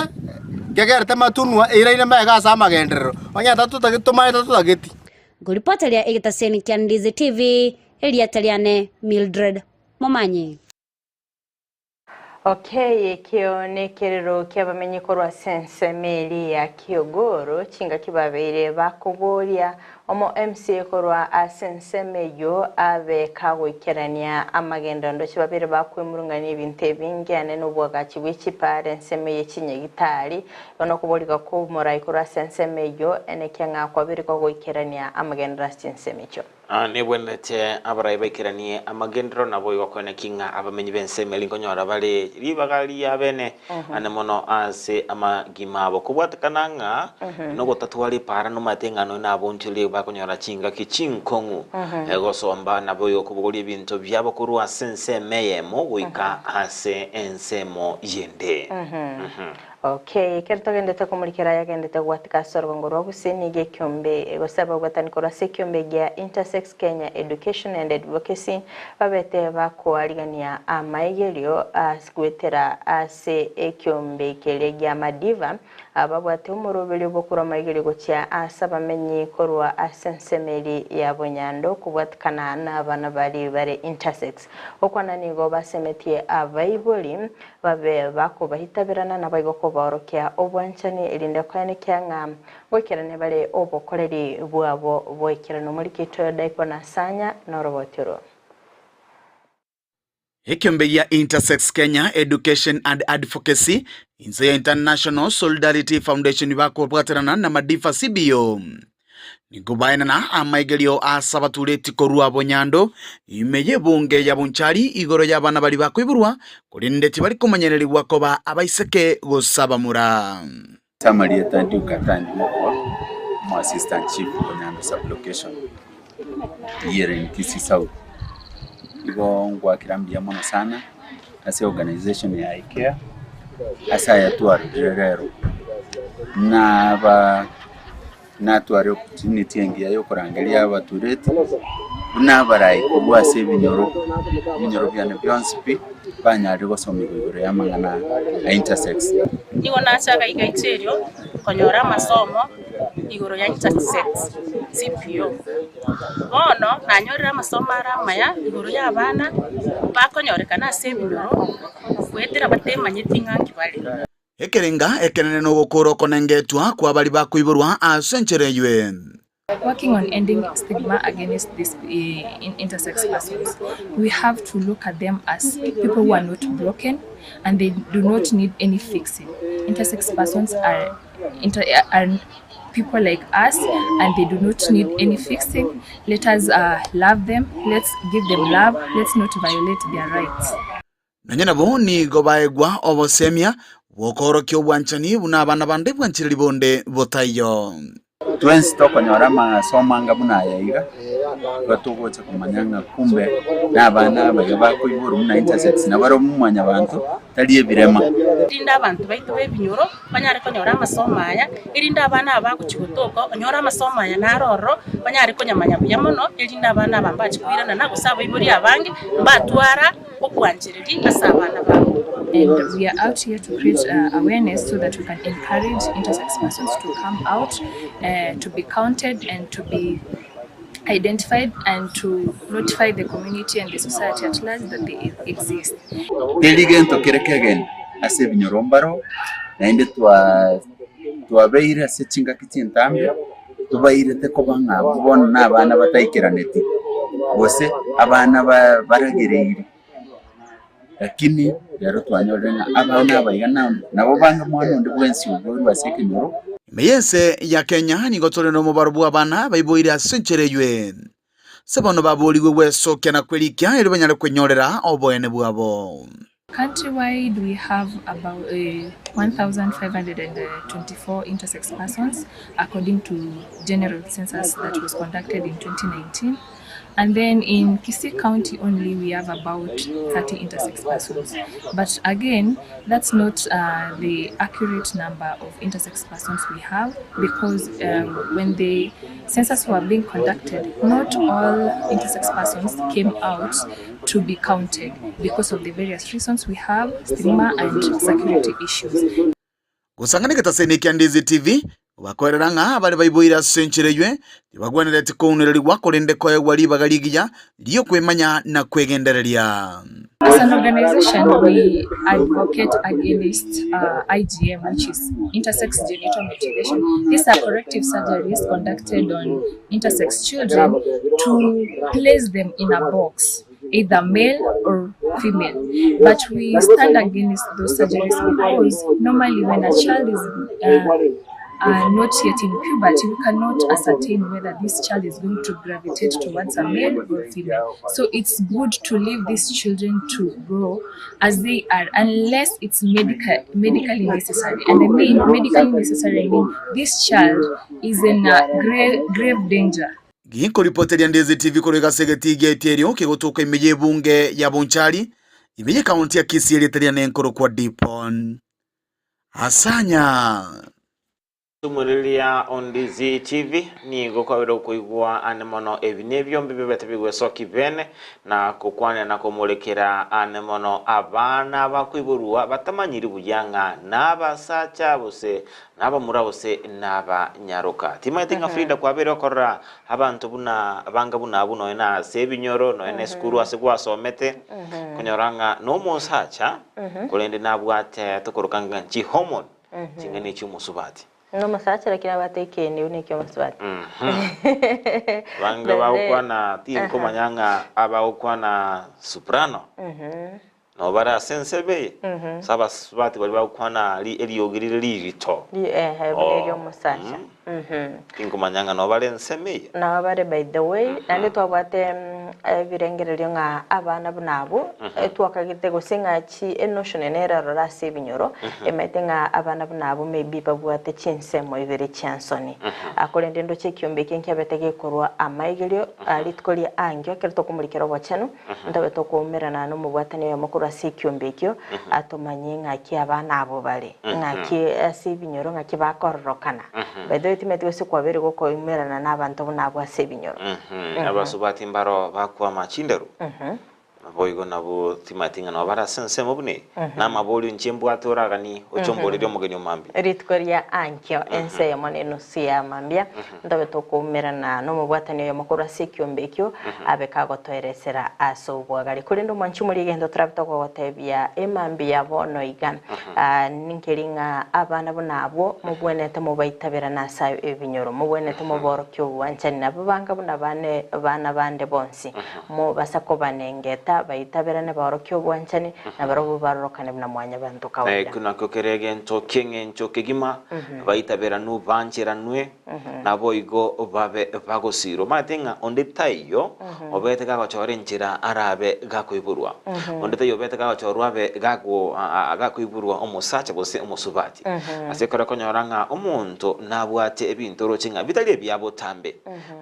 kegerte Matunwa ireine maega asa magendero onya tatu tagituma tatu tagiti Golipotalia egitaseni kya Ndizi TV Elia Taliane Mildred Momanyi. Okay, kionekerero kyabamenye korwa sensemeli ya Kiogoro chinga kibabeire bakuboria omo MC korwa asensemeyo abe kagwikerania amagenda ndo kibabere bakwemurungani ibinte bingyane n'ubwaga kibwikipare nsemeye kinyegitari ono kubolika ko morai korwa sensemeyo enekenga kwabere kagwikerania amagenda sensemecho nebwenete abarai baikiranie amagendero nabo igokone kinga abamenyi bensemeli nkonyora bale ribagali abene ane mono ase amagima abo kubwatakananga no gotatwali para no matengano na bonchile bakonyora chinga kichinkongu egosomba nabo yokubugoli bintu byabo kurwa sensemeye mo wika ase ensemo yende Okay, kerto gendete komulikira ya gendete gwatika sorongoro gusinige kyombe egosaba gwatani kora sekyombe gya Intersex Kenya Education and Advocacy babete bakoaligania amaegelio asgwetera ase ekyombe kelegya madiva ababwate umurubiri bukura maigirigo kya asabamenyi korwa asensemeri ya Bunyando kubwatikana n'abana bari intersex okwana nigo basemetie abaibuli babe bakubahitabirana n'abayigo ko barokya obwanchani irinde kwene kyanga gwekerane bale obokoreri bwabo boikirano muri kito daiko na sanya norobotiro. Hekembe ya Intersex Kenya Education and Advocacy inse ya International Solidarity Foundation bako bwaterana na madifa CBO nigubaina na amaigelio asabatureti korwa Bunyando imeye bunge ya Bunchari igoro y'abana bali bakwiburwa kurindeti bali kumanyererwa ko ba abaiseke gusabamura Tamari etandi ukatani mu assistant chief Bunyando sublocation here in Kisii South. Igo ngwa kirambia mono sana ase organization ya IKEA asa ya tuarero na tuare opportunity ngiya yo kurangalia abatureti nabarai kubwa se binyoro byane byonsipi banyari gosoma igoro yamangana intersex igo nachaga igaiterio konyora masomo igoro ya intersex CPO bono nanyorera masomo aramaya igoro y'abana bakonyorekana se binyoro kwetera batemanyiti ngangi bali Ekerenga ekenene no gukoro konengetwa kwa bali bakwiburwa asenchereywe. Working on ending stigma against these intersex persons, we have to look at them as people who are not broken and they do not need any fixing. Intersex persons are people like us and they do not need any fixing. Let us love them, let's give them love, let's not violate their rights. Nanyana boni gobaegwa obosemia wokoro kyo bwanchani buna abana bande bwanchiri bonde botayo. Twensi toko nyora masomanga buna yaiga batugocha kumanyanga kumbe n'abana bakwibura muna intersex nabaro mumanya abantu taliye birema irinda abantu baitu bebinyoro banyare konyora masomaya irinda abana abakukigotoko onyora masomaya naroro banyare konyamanya buyamono irinda abana bambachikwirana nagusaba iburi abange mbatwara okwanjiriri asabana babo. And we are out here to create awareness so that we can encourage intersex persons to come out, to be counted and to be identified and to notify the community and the society at large that they exist. Deligento kerekegen ase binyorombaro nainde tuabeira se chinga kitintambe tubaire te kobanga bona n'abana bataikiraneti bose abana baragereire lakini yaro twanyorena abana bayana nabo banga mwana ndi bwensi ubwo baseke nyoro Meyense ya Kenya ni gotore no mubarubu abana baiboire asenchereywe sebono baboliwe weso kena kwelikia eri banyale kwenyorera oboene bwabo. Countrywide, we have about 1,524 intersex persons according to general census that was conducted in 2019. And then in Kisii County only, we have about 30 intersex persons. But again, that's not the accurate number of intersex persons we have because when the census were being conducted, not all intersex persons came out to be counted because of the various reasons we have, stigma and security issues. Gusangani kataseni Ndizi TV bakoreranga bali baiboira senchereywe bagwanira tikunereri wakorende koye wali bagaligiya liyo kwemanya na kwegendereria. As an organization, we advocate against IGM, which is intersex genital mutilation. These are corrective surgeries conducted on intersex children to place them in a box, either male or female. But we stand against those surgeries because normally when a child is not yet in puberty, we cannot ascertain whether this child is going to gravitate towards a male or female. So it's good to leave these children to grow as they are, unless it's medically necessary. And I mean medically necessary, I mean this child is in grave danger. Ginko ripoteri ya Ndizi TV korega segeti geterio kegotoka imeje bunge ya Bonchari imeje kaunti ya Kisii eritrea nenkoro kwa Dipon Asanya. Tumulilia on DZ TV ni gukawira kuigwa anemono ebinebyo mbibete bigwe soki bene na kukwana na kumulekera anemono abana bakwiburwa batamanyiri bujanga nabasacha bose nabamurabose nabanyaruka timatinga Frida kwabere okora abantu buna abanga buna abuno ena sebinyoro no ena skuru asigwa somete kunyoranga no musacha kulende nabwate tukurukanga nchi homon chingene cyumusubati no masacha lakini abateke ni unike maswati banga baukwa na tinko manyanga abaukwa na soprano no bara sensebe saba swati bali baukwa na eliogirire lirito elio musacha tinko manyanga no bare nseme na bare by the way nande twabate birengerero nga abana bunabo twakagite gusinga chi enotion nera rora sebinyoro emetenga abana bunabo maybe babwate chinsemo ibere chansoni akolende ndo chekiombe kenke betege korwa amaigelio alitkoli angyo kerto kumulikero bwachano ndabe tokumerana no mubwatane ya makuru sekiombe kyo atomanyinga ki abana abo bale ngaki sebinyoro ngaki bakororokana by the way timetwe sekwabere gokomerana n'abantu bunabo sebinyoro abasubati mbaro bakwa machinderu boigo nabo timatinga no bara sense mobune na maboli nchembu atoragani ochombolere omugeni omambi ritkoria ankyo ense yamone no sia mambia ndabe tokumerana no mubwatani yo makuru asekiombe abekago toeresera asobwagali kurindo manchumuri gendo trapto ko gotebia emambi yabo igan ninkeringa abana bunabo mubwenete mubaitabera nasa ebinyoro mubwenete muborokyo wanchani nabo banga bunabane bana bande bonsi mu basako banengeta baitabirane barokyo bwanchani na barobu barokane bna mwanya bantu kawaida kuna kokerege nto kegima baitabira nu banchera nwe nabo igo babe bagosiro matenga onde tayo obete ga chore nchira arabe gakuiburwa onde tayo obete ga chore abe gakuiburwa omusacha bose omusubati asekora konyoranga omuntu nabwate ebintoro chinga bitali byabo tambe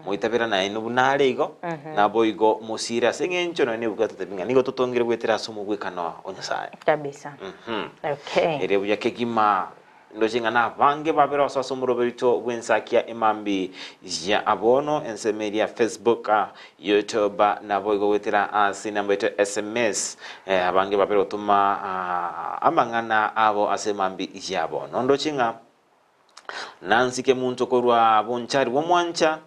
muitabira na inu bunale igo nabo igo musira sengencho no ne bugata nigo tutongere gwetera somo gwekano onyasaye kabisa okay ere buya kegima ndo jinga na bange babero so somo roberto wensakia imambi ya abono ensemeria Facebook YouTube na boigo gwetera asinambeto SMS abange babero tuma amangana abo asemambi ya abono ndo jinga nansike muntu korwa bonchari wo mwancha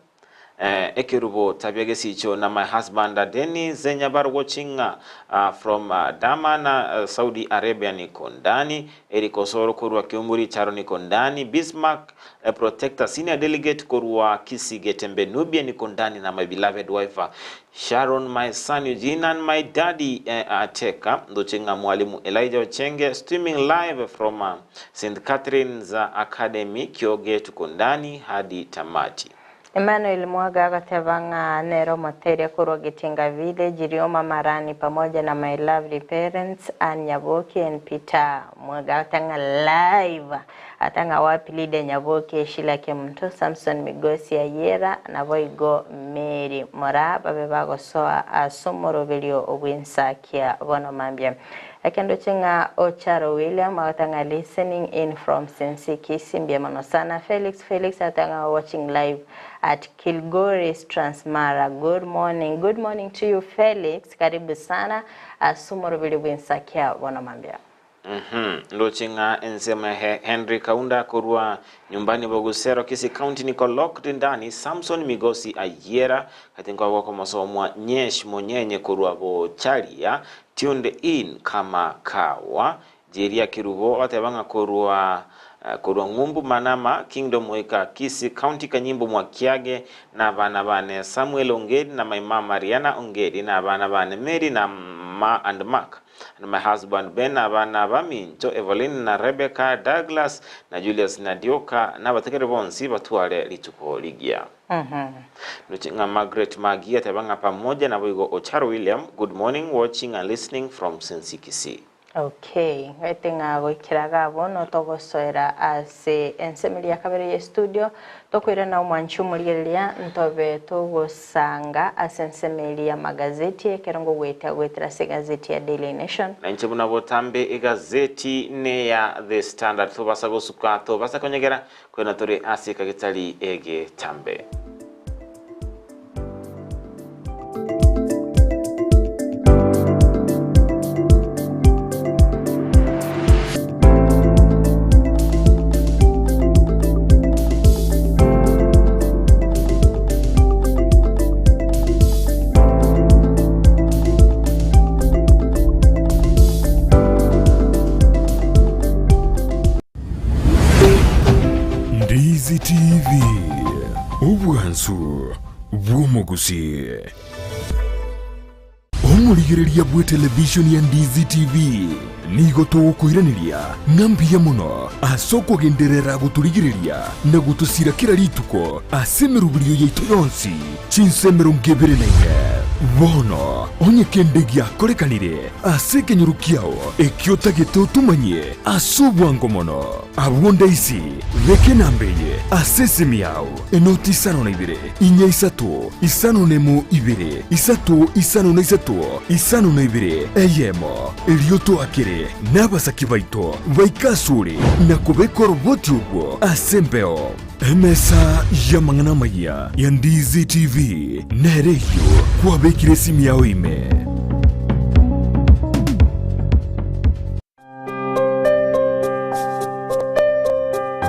ekerubo tabiagesi icho na my husband Denny Zenyabar watching from Daman Saudi Arabia niko ndani erikosoro kurwa kiumuri charo niko ndani Bismarck protector senior delegate kurwa Kisige Tembe Nubia niko ndani na my beloved wife Sharon, my son Eugene and my daddy Ateka ndochenga mwalimu Elijah Ochenge streaming live from St. Catherine's Academy Kyoge tuko ndani hadi tamati. Emmanuel Mwaga agatebanga nero materia kurwa Gitinga Village Irioma Marani pamoja na my lovely parents Anyaboki and Peter Mwaga atanga live atanga wapi leader Nyaboki Shila Kemto Samson Migosi Ayera na boigo Mary Mora babe bago soa asomoro velio obwensakia bono mambia akendo chinga Ocharo William atanga listening in from Sensi Kisimbia Manosana Felix atanga watching live at Kilgoris Transmara. Good morning to you Felix, karibu sana asumoro vile bwensakia wana mambia ndo chinga ensema Henry Kaunda kurwa nyumbani Bogusero Kisi County niko locked ndani Samson Migosi Ayera katingwa wako masomwa Nyesh Monyenye kurwa Bocharia tuned in kama kawa Jeria Kirubo atebanga kurwa Ngumbu Manama Kingdom Weka Kisi County Kanyimbo Mwakiage na bana bane Samuel Ongedi na my mama Mariana Ongedi na bana bane Mary na Ma and Mark and my husband Ben na bana baminto Evelyn na Rebecca Douglas na Julius na Dioka na batekere bonsi batwale lituko ligia Luchinga Margaret Magia tebanga pamoja na boigo Ocharo William. Good morning, watching and listening from Sensikisi. Okay, wetinga gwikiraga bono togosoera ase ensemeli ya kabere ya studio tokwira na umwanchu murigereria ntobe tugosanga ase ensemeli ya magazeti ekerongo gwetira se gazeti ya Daily Nation na nche buna botambe egazeti ne ya The Standard tobasa gosuka tobasa konyegera kwena tore ase kagitali ege tambe. Ndizi TV ubwansu bw'omugusi omurigereria bwe television ya Ndizi TV nigo tugukwiraniria ngambia muno asoko genderera guturigereria na gutusira kira rituko asemerubirio yaitu yonsi chinsemero ngeberenaine bono onye kendegia korekanire asekenyuru kiao ekiota gitutumanye asubwango mono abunda isi reke nambeye asesemi yao enoti isano na ibere inya isatu isano nemu ibere isatu isano na isatu isano na ibere eyemo elioto akere n'abasaki baito baikasure na kubekora roboti ubwo asembeo emesa ya mangana maya ya Ndizi TV nereyo kwabekire simu yao ime.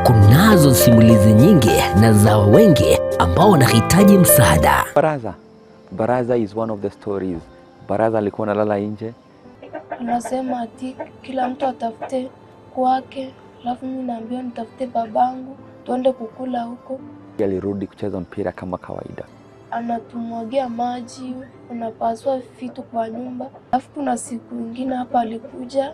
Kunazo simulizi nyingi na za wengi ambao wanahitaji msaada. Baraza is one of the stories. Baraza alikuwa analala nje. Anasema ati kila mtu atafute kwake, alafu mimi naambiwa nitafute babangu tuende kukula huko. Alirudi kucheza mpira kama kawaida. Anatumwagia maji, unapaswa vitu kwa nyumba. Alafu kuna siku nyingine hapa alikuja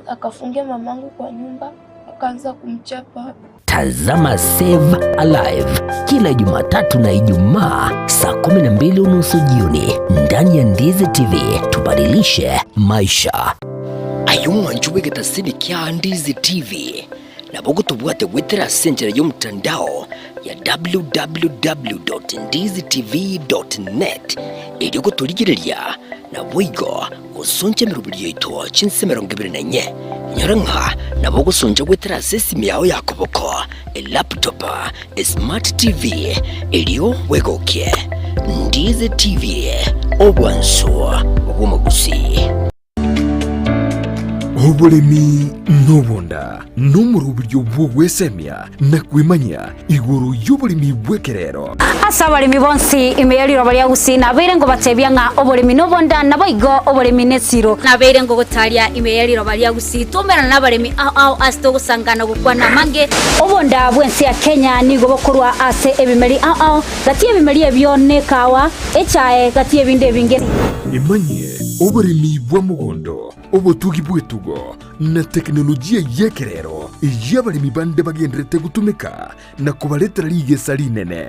akafungia mamangu kwa nyumba, akaanza kumchapa. Tazama Save Alive kila Jumatatu na Ijumaa saa 12:30 jioni ndani ya Ndizi TV. Tubadilishe maisha. Ayumwanjuwe gatasini kya Ndizi TV na bogo tubuate wetera senjera y'omutandao ya www.ndizitv.net ili gutuligireria na bwigo gusonje mirubiri yito chinsemero 24 nyaranka na bogo sonje wetera sesimi yao yakoboko laptop smart TV iliyo wegoke Ndizi TV obwanso obumagusi. Oburemi n'obunda n'umuruburyo bw'ogwesemya na kwimanya iguru y'oburemi bw'ekerero. Asa abalimi bonsi imeyaliro bali agusi nabeire ngo batebya nga oburemi n'obunda nabo igo oburemi n'esiro nabeire ngo gotalia imeyaliro bali agusi tumera n'abalimi ao asito gusangana gukwana mange obunda bwensi ya Kenya nigo bokorwa ase ebimeri ao gati ebimeri ebyone kawa echae gati ebinde binge imanye oburemi bwa mugondo obutugi bwetugo na teknolojia yekerero y'abalimi bande bagendrete gutumika na kubaletera ligesa linene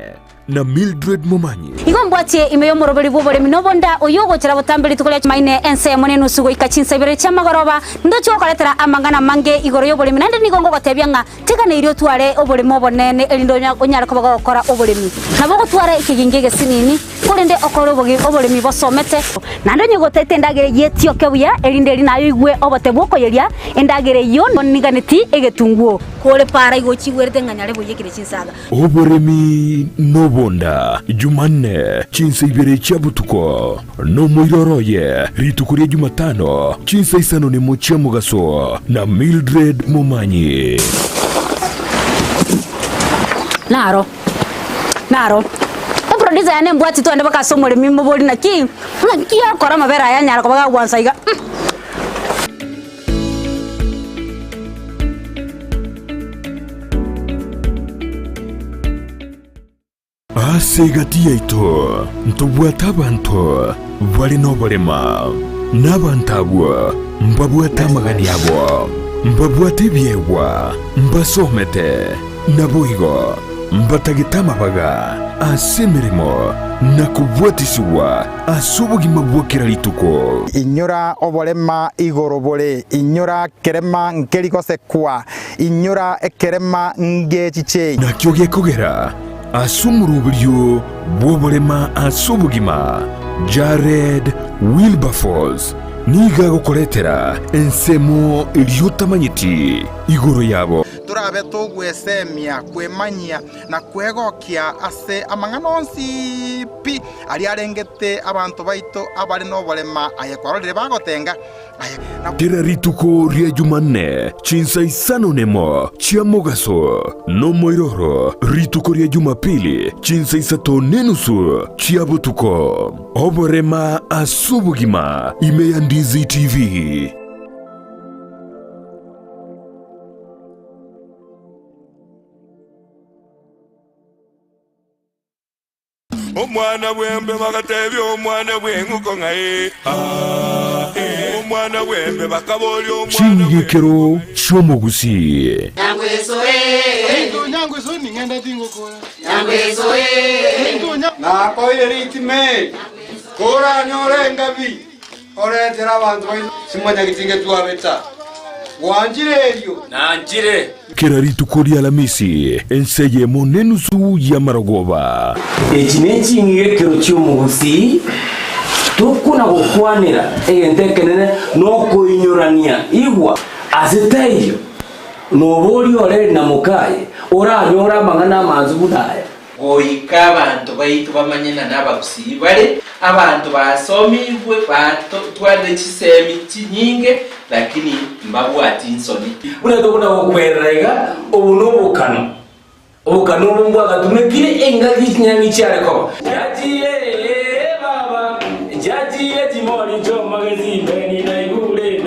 na Mildred Momanyi igombwatie imeyo moroberi bw'oburemi n'obunda oyogokera butambiri tukolia maine ense monene usugo ikachinsa ibere cha magoroba ndocho okaletera amangana mange igoro y'oburemi nande nigongo gotebya nga tekana irio tware oburemi obonene elindo onyara ko bagokora oburemi nabo gotwara ikigingege sinini kurinde okoro oburemi bosomete nande nyogotete ndagere yetio kebuya elinde linayo igwe obote bwoko yeria endagere yo niganeti egetunguo kore para igochigwerte nganyare boyekire chinsaga oburemi n'obunda Jumanne chinsa ibere cha butuko no moiroroye ritukurie Jumatano chinsa isano ni mochia mugaso na Mildred Momanyi. Naro producer yane mbwati to ande baka somore mimbo boli na ki akora mabera yanyara ko baga gwansa iga asegati yaito ntubwata abantu bali n'oburema n'abantabwa mbabwata magani yabo mbabwate byewa mbasomete nabuigo mbatagitama baga asemeremo na kubwatisiwa asubugima bwokera lituko inyura oborema igoro bore inyura kerema nkerikosekwa inyura ekerema ngechiche nakyo gekogera asumuruburyo bwoborema asubugima Jared Wilberforce niga gukoretera ensemo iliyotamanyiti igoro yabo turabe tugwesemia kwemanyia na kwegokia ase amanganonsi pi ali arengete abantu baito abali no bolema ayekwarorire bagotenga Tera rituko ria Jumanne chinsa isano nemo chia mogaso no moiroro rituko ria Jumapili chinsa isato nenusu chia butuko oborema asubugima imeya Ndizi TV. Omwana wembe bakatebi omwana bwenguko ngaye omwana wembe bakaboli omwana Chingekero chomogusi Nyangweso ni ngenda tingoko Nyangweso na koile ritime kora nyorenga bi oretera abantu simanya gitinge tuabeta wanjireyo nanjire kera rituko ria Alamisi enseye monenusu ya Marogoba ekineki ngekero chomugusi tukuna gukwanira egentekenene no kuinyurania igwa aziteyo nobori ore na mukaye oranyora mangana manzu budaya goika abantu baitu bamanyena n'abagusi bale abantu basomibwe batwade kisemi kinyinge lakini mbabwati insoni buneto kuna okwerega obunobukano obukano bwagatumekire engagi kinyami cyareko jajiye baba jajiye timoni jo magazine beni na igule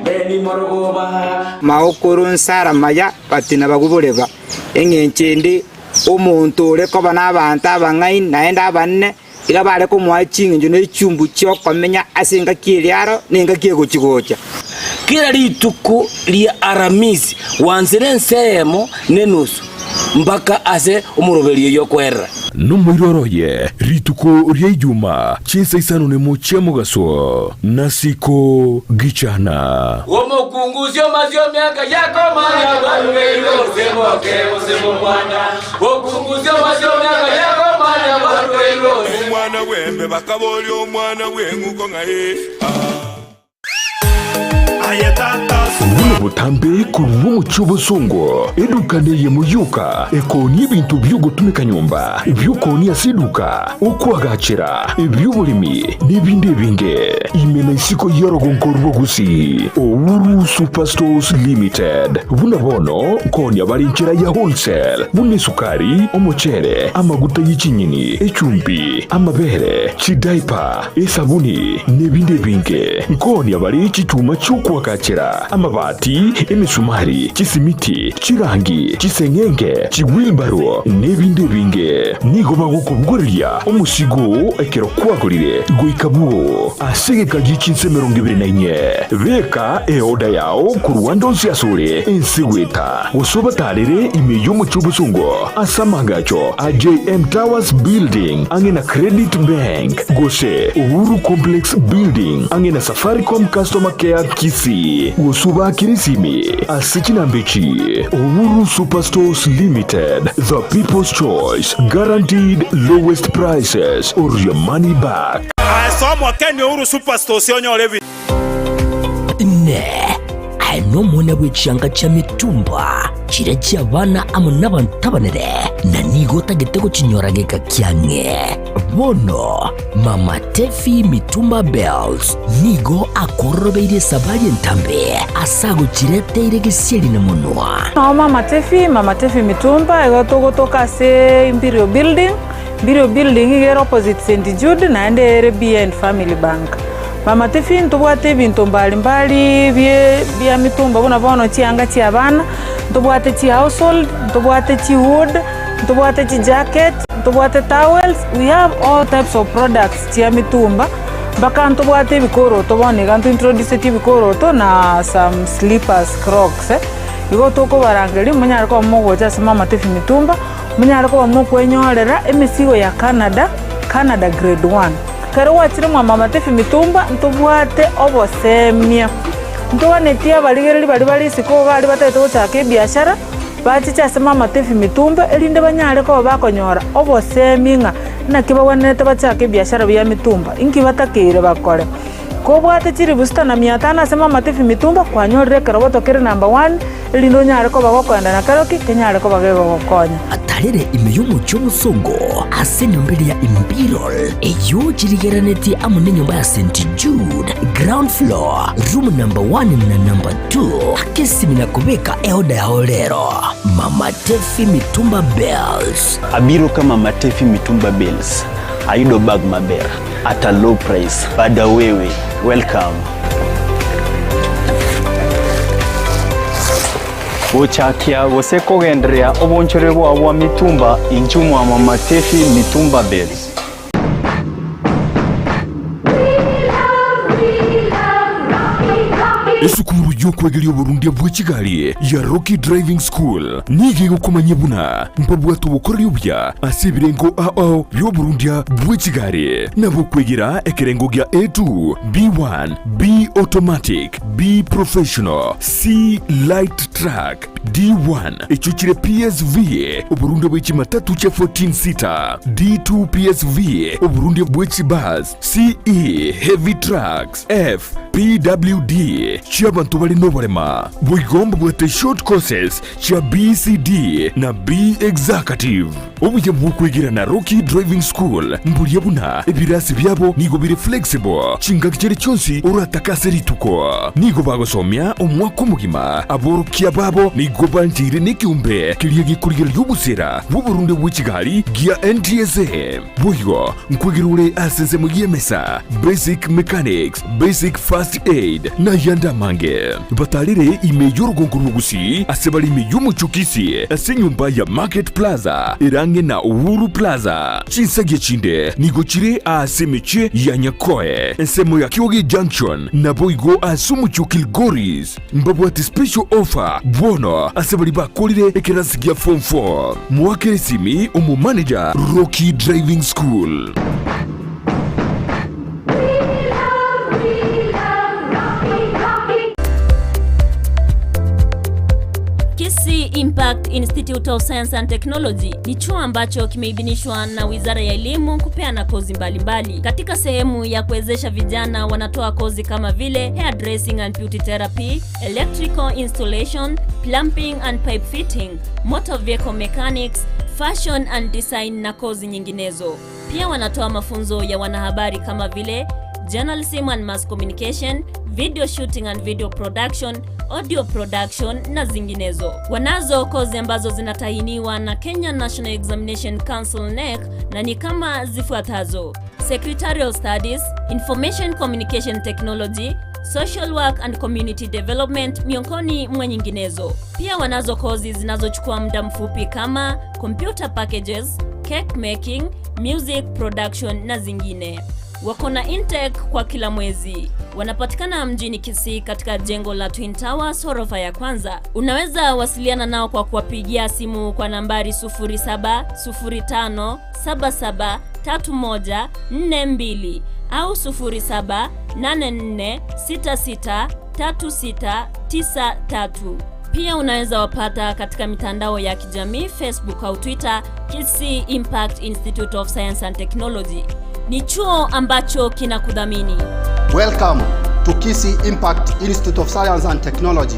beni Marogoba maokoro nsara maya patina baguboreba engenchende omuntu ureko bana abantu abangai naenda abanne ila bare ko mwachinga njo n'echumbu cyo komenya asenga kiriaro nenga kiegochigocha kila rituko lia Aramisi wanzire nsemo nenusu mpaka ase umuroberiyo yokwera Numuiroroye rituko ria Ijuma chinsa isano nemo chia mogaso nasiko gichana Omokunguzyo mazyo miaka yako manya barwero semo mwana Okunguzyo mazyo miaka yako manya barwero omwana wembe bakaboli omwana bwenguko ngaye Ubuno butambe kuruwo muchobo songo edukane ye muyuka ekoni ibintu byugutumika nyumba byukoni asiduka okwagachira ebyubulimi n'ibindi binge imena isiko yorogonkorwo gusi Owuru Superstores Limited buna bono koni abarinchira ya wholesale bune sukari omuchere amaguta y'ikinyini echumbi amabere chidaipa esabuni n'ibindi binge koni abari ichituma cyukwagachira amabati emisumari chisimiti chirangi chisengenge chiwilbaro n'ibindi binge nigo bagukubugurira umusigo ekero kwagurire goikabuo asegeka gichinse 24 beka eoda yao ku Rwanda osiasure ensiweta usobatarire imeyo muchubusungo asamagacho AJM Towers Building angena Credit Bank gose Uhuru Complex Building angena Safaricom Customer Care Kisi usuba kirisimi asikinambechi Uhuru Superstores Limited, the people's choice, guaranteed lowest prices or your money back. Asomwa Kenya Uhuru Superstores yonyorevi ne no mwana bw'ekyanga kya mitumba kire ky'abaana amu n'abantu tabanire na nigo tagitego kinyorageka kyange bono Mama Tefi Mitumba Bells nigo akorobeire sabari entambe asago kireteire gisieri na munwa no Mama Tefi Mitumba egotogotoka se Imperial Building igero opposite St. Jude na ende RBN Family Bank. Mama Tefi ntubwate ibintu mbalimbali bya mitumba buna bono cyanga cy'abana ntubwate ci household ntubwate ci wood ntubwate ci jacket ntubwate towels. We have all types of products cia mitumba baka ntubwate bikoro tubone gantu introduce bikoro to na some slippers crocs igo toko barangeli munyariko mugoja Mama Tefi Mitumba munyare ko mukwenyorera emisigo ya Canada grade 1 kero wachire mwa Mama Tiffy Mitumba ntubwate obosemia ntuwanetia baligereri bali siko bali batete guchaka biashara bachicha se Mama Tiffy Mitumba elinde banyare ko bakonyora oboseminga nakibawanete bachaka biashara bya mitumba inki batakire bakore ko bwate chiri busta na 500 se Mama Tiffy Mitumba kwanyorere kero botokere number 1 elindo nyare ko bagokwenda na karoki kenyare ko bagego gokonya atarere imeyumu cy'umusongo ase nyombere ya Imperial eyo chirigeraneti amune nyumba ya St Jude ground floor room number 1 na number 2 akesi mina kubeka eoda ya olero Mama Tiffy Mitumba Bells abiro kama Mama Tiffy Mitumba Bells aido bag maber at a low price bada wewe welcome Uchakia wasekugenderea obonchore bwa mitumba inchumu wa Mama Tiffy Mitumba Bells. Esukuru y'okwegeria Burundi bwa Kigali ya Rocky Driving School nige gukomanya buna mpabwatu bukorera ubya asibirengo ao byo Burundi bwa Kigali nabo kwegera ekerengo gya A2 B1 B automatic B professional C light track D1 echuchire PSV Burundi bwa Kimatatu cha 14 seater D2 PSV Burundi bwa Kibus CE heavy trucks F PWD Chiabantu bali noborema bwigomba bwete short courses cha BCD na B executive obuye bwukwigira na Rocky Driving School mbuliye buna ebirasi byabo nigo biri flexible chingakichere cyonsi urataka rituko nigo bagosomya umwaka umugima aborukiya babo nigo banjire n'ikiumbe kiriye gikurira y'ubusera bu Burundi bwa Kigali gia NTSA buyo nkwigirure asenze mu yemesa basic mechanics basic first aid na yanda mange batalire imeyo rugonguru gusi asebali imeyo muchukisi asenyumba ya Market Plaza irange na Uhuru Plaza chinsage chinde nigochire asemeche ya Nyakoe ensemo ya Kioge Junction na boigo asumucho Kilgoris mbabwati special offer bono asebali bakolire ekerasigia form 4 mwake simi umu manager Rocky Driving School. Impact Institute of Science and Technology ni chuo ambacho kimeidhinishwa na Wizara ya Elimu kupeana kozi mbalimbali. Katika sehemu ya kuwezesha vijana wanatoa kozi kama vile hairdressing and beauty therapy, electrical installation, plumbing and pipe fitting, motor vehicle mechanics, fashion and design na kozi nyinginezo. Pia wanatoa mafunzo ya wanahabari kama vile journalism and mass communication, video shooting and video production, audio production na zinginezo. Wanazo kozi ambazo zinatahiniwa na Kenya National Examination Council NEC na ni kama zifuatazo: Secretarial Studies, Information Communication Technology, Social Work and Community Development miongoni mwa nyinginezo. Pia wanazo kozi zinazochukua muda mfupi kama Computer Packages, Cake Making, Music Production na zingine. Wako na intake kwa kila mwezi. Wanapatikana mjini Kisii katika jengo la Twin Towers ghorofa ya kwanza. Unaweza wasiliana nao kwa kuwapigia simu kwa nambari 0705773142 au 0784663693. Pia unaweza wapata katika mitandao ya kijamii Facebook au Twitter Kisii Impact Institute of Science and Technology. Ni chuo ambacho kinakudhamini. Welcome to Kisii Impact Institute of Science and Technology.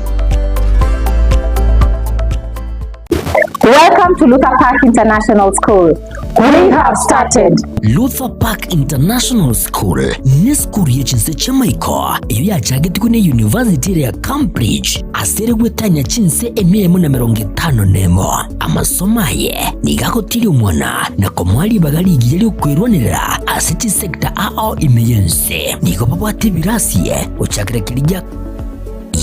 Welcome to Luther Park International School. We have started. Luther Park International School ni skuru y'echinse chamaiko iyo yachagitwe ne University ya Cambridge asere gwetanya chinse emyemo na 50 amasomo aye nigakotiri umwana na komwali bagaligiye ukwirwanira asiti sector ao imeyense niko babwate birasiye uchakira kirija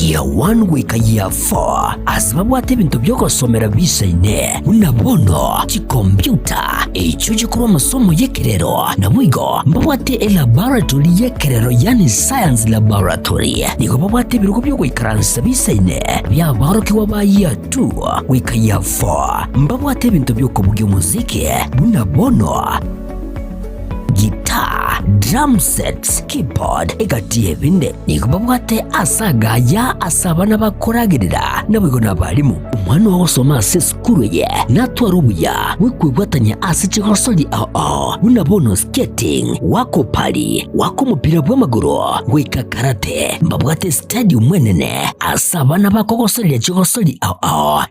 year 1 wika year 4 asibabu ate bintu byokosomera bisaine unabono chikompyuta echo chikuru masomo yekerero na mwigo mbabwate laboratory yekerero yani science laboratory niko babwate biruko byo kwikaransa bisaine byabarokiwa ba year 2 wika year 4 mbabwate bintu byokobugyo muziki unabono guitar, drum sets, keyboard, egatie binde nikubabwate asaga ya asabana bakoragirira nabwo nabalimu umwana wa gusoma ase skuru ye natwarubuya wikwibwatanya ase chigosoli unabono skating wako pali wako mupira bw'amaguru wika karate mbabwate stadium mwenene asabana bakogosolya chigosoli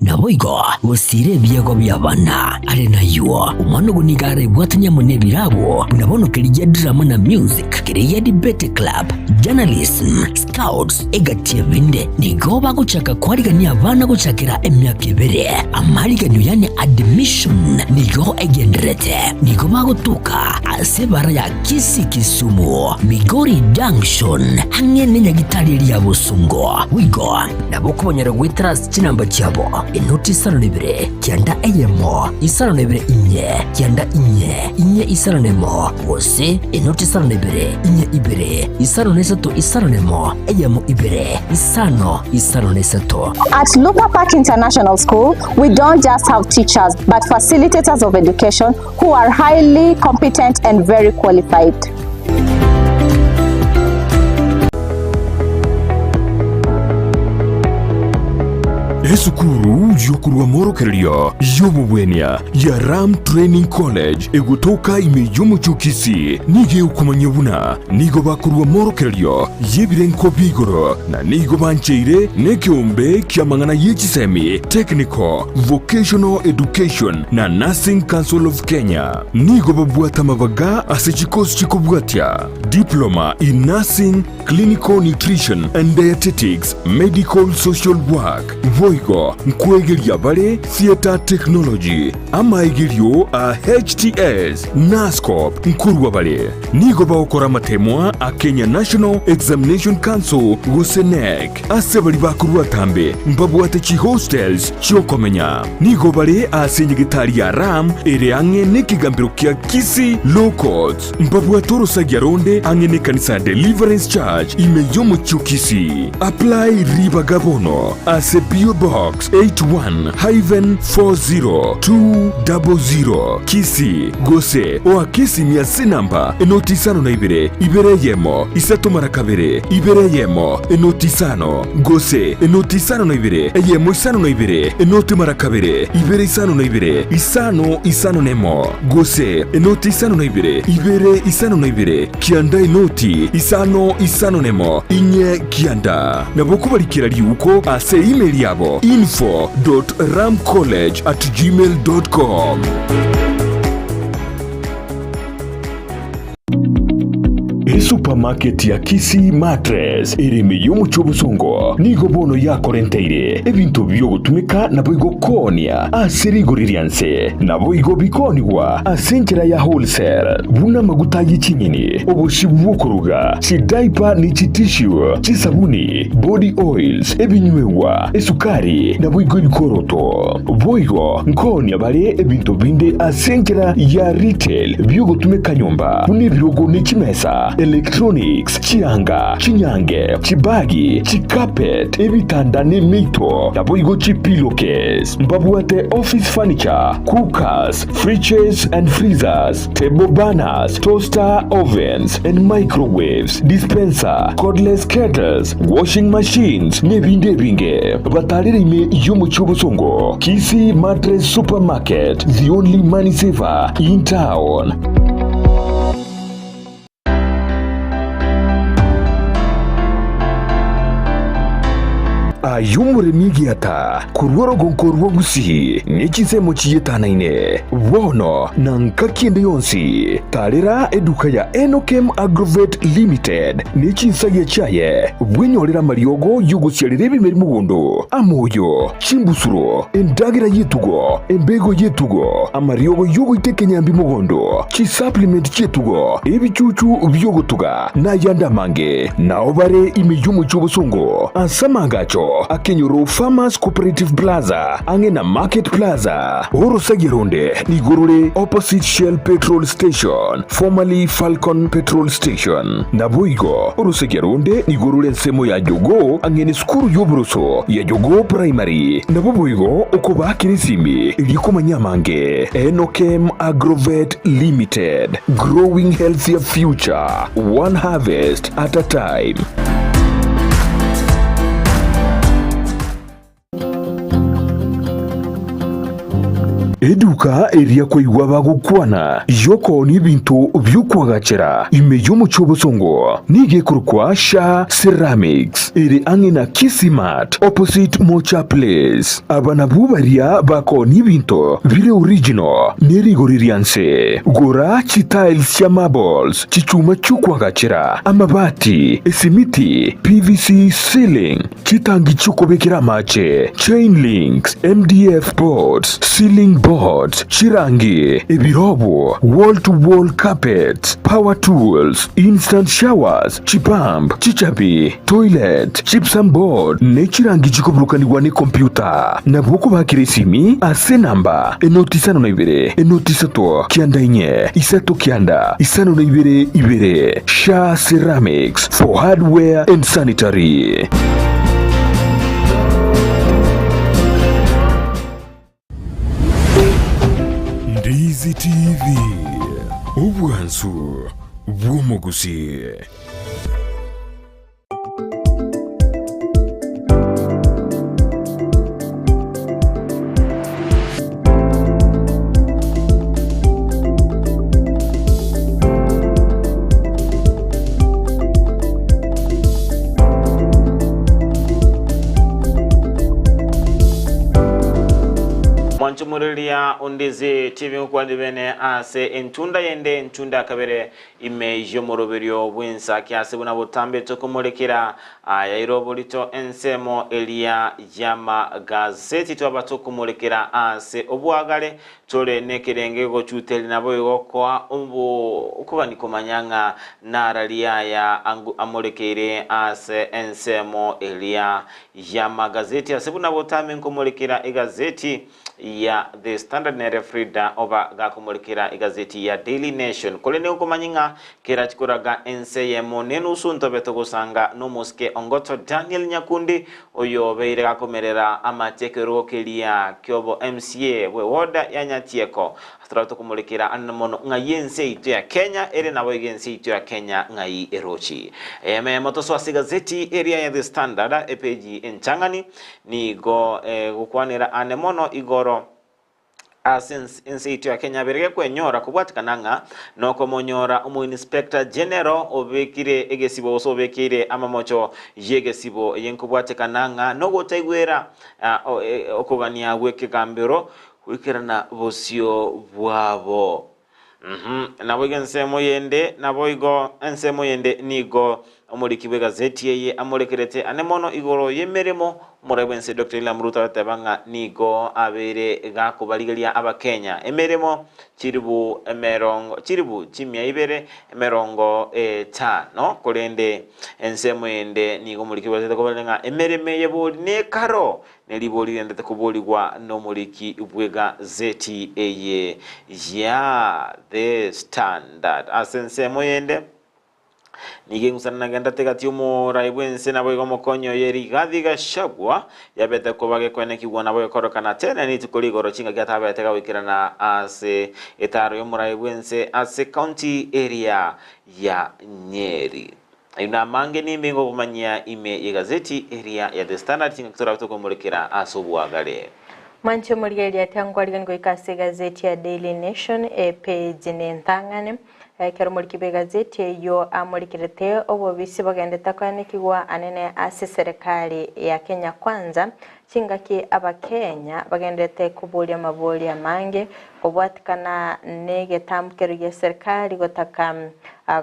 nabo igo gusire byego byabana ale nayo umwana gunigare bwatanya munebirabo unabono kelija drama na music kelija debate club journalism scouts egatie binde nigoba guchaka kwarigania abana guchakira emyaka ibere amaliganyo yani admission nigo egenderete nigo bagutuka asebara ya Kisi Kisumu Migori Junction hamwe n'inyagitari ya Busungo wigo nabo kubonyera gwitras kinamba cyabo inoti 32 cyanda eyemo 32 inye cyanda inye isanemo wose inoti 32 inye ibere isanonetatu isanemo eyemo ibere isanonetatu. At Lupa Park International School, we don't just have teachers but facilitators of education who are highly competent and very qualified. Esukuru yokurwa morokerio yobubwenia ya Ram Training College egutoka imeyomo chukisi nige ukumanyabuna nigo bakurwa morokerio yebirenko bigoro na nigo bancheire nekiombe kiamangana yechisemi Technical Vocational Education na Nursing Council of Kenya nigo babwata mabaga asechikos chikobwatia Diploma in Nursing, Clinical Nutrition and Dietetics, Medical Social Work Voigo nkwegeria bare Theater Technology amaigerio a HTS NASCOP nkurwa bare nigo baokora matemwa a Kenya National Examination Council gusenek asebali bakurwa tambe mbabwate chi hostels chokomenya nigo bare asenyegitari ya Ram ere ange nekigambiro kia Kisi Low Cost mbabwate orosagia ronde ange ne kanisa Deliverance Church imeyomo chukisi apply riba gabono ase PO Box 81-40200 Kisi Gose oa Kisi miasi namba enotisano na ibere yemo isato marakabere ibere yemo enotisano Gose enotisano na ibere yemo isano na ibere enoti marakabere ibere isano na ibere isano nemo Gose enotisano na ibere isano na ibere kianda enoti isano nemo inye kianda nabokubalikira liuko ase email yabo info.ramcollege@gmail.com. Supermarket ya Kisi Mattress irimi y'umucobusongo nigo bono yakorenteire ebintu byo gutumika nabo igokonia asiriguririanse nabo igo bikoniwa asenkera ya wholesale buna maguta y'ikinyini obushibu bwokuruga chidaipa ni chitissue chisabuni body oils ebinywewa esukari nabo igo bikoroto boigo nkonia bare ebintu binde asenkera ya retail byo gutumika nyumba unibirogo n'ikimesa electronics chianga chinyange chibagi chikapet ebitanda n'emito nabo igo chipillowcase mbabwate office furniture cookers fridges and freezers table banners toaster ovens and microwaves dispenser cordless kettles washing machines n'ebindi binge batalire ime y'umucobusongo Kisi Mattress Supermarket, the only money saver in town. ayumuremi giata kurwaro gonkorwa gusi nikisemo chiyetanaine wono nanka kiende yonsi tarira eduka ya Enokem Agrovet Limited nichisagia chaye bwenyorera mariogo yugusiarire bimeri mugondo amoyo chimbusuro endagira yetugo embego yetugo amariogo yugo itekenyambi mugondo chi supplement chetugo ebichuchu byogotuga na yanda mange naobare imiyumu chobosongo asamagacho akenyoro Farmers Cooperative Plaza angena Market Plaza Orosagironde nigorore opposite Shell Petrol Station formerly Falcon Petrol Station naboigo Orosagironde nigorore nsemo ya jogo angene skuru yobroso ya jogo primary naboboigo okoba kirisimi iliko manyamange Enokem Agrovet Limited, growing healthier future, one harvest at a time. Eduka eria kwa iwaba gukwana yoko ni bintu byukwagachera imeyo mu chobosongo nige kurukwa Sha Ceramics eri angina Kisimat opposite Mocha Place abana bubaria bako ni bintu vile original neri goririanse gora chitiles ya marbles chichuma chukwagachera amabati esimiti PVC ceiling chitangi chukobekera mache chain links MDF boards ceiling boards chirangi ebirobo wall-to-wall carpets power tools instant showers chipamp chichapi toilet gypsum board nechirangi chikoburukaniwa ni computer nabwoko bakirisimi ase namba enotisano na ibere enotisato kianda inye isato kianda isano na ibere Sha Ceramics for hardware and sanitary. Ndizi TV ubwansu bw'omugusi. Mwanchumulilia Undizi TV ukwandi bene ase entunda yende entunda kabere ime yomoroberio bwensa kiase buna butambe tokumulekera yairo lito ensemo elia yama gazeti twabatu kumulekera ase obwagale tole nekerenge go chuteli nabo yokwa ukuba nikomanyanga naralia ya amulekere ase ensemo elia yama gazeti ase buna butambe kumulekera egazeti ya The Standard na Refrida oba gakumulekera igazeti ya Daily Nation kolene ukomanyinga kera chikoraga NCM nenusu ntobeto gusanga no moske ongoto Daniel Nyakundi oyo beire gakomerera amatekero kelia kyobo MCA we woda ya Nyatieko astrato kumulekera anmono ngayense itu ya Kenya ere nabo yense itu ya Kenya ngai erochi eme motoso gazeti area ya The Standard epeji enchangani ni go gukwanira anemono igoro since insitu ya Kenya berege kwenyora kubwatikananga noko monyora umu inspector general obekire egesibo osobekire amamocho yegesibo yenkubwatikananga nogo taigwera okogania weke kambero wikirana bosio bwabo nabo gensemo yende nabo igo ensemo yende nigo omurikiwe gazeti yeye amurekerete anemono igoro yemeremo murabense Dr. William Ruto tabanga nigo abere gakubaligalia aba Kenya emeremo chiribu chimya ibere emerongo tano kolende ensemo yende nigo murikiwe gazeti kobalenga emereme yebodi ne karo neliboli yende kuboligwa no muriki ubwega zeti eye ya The Standard asensemo yende nige ngusana ganda tegati umura ibwense nabo igomokonyo yeri gathiga shagwa yabete kobage kwene kigwa nabo yakorokana tena ni tukuligoro chinga gataba tega wikirana ase etaro yomura ibwense ase county area ya Nyeri ina mange ni mbingo kumanya ime gazeti area ya The Standard chinga kutora tukumulekera asobwagale Mancho murigeria tangwa ligango ikase gazeti ya Daily Nation page nentangane kero murikibe gazeti yo amurikirete obobisi bagendeta kwanekigwa anene ase serikali ya Kenya Kwanza chingaki abakenya bagendete kubulia mabulia mange kubwatikana negetambukero ya serikali gotaka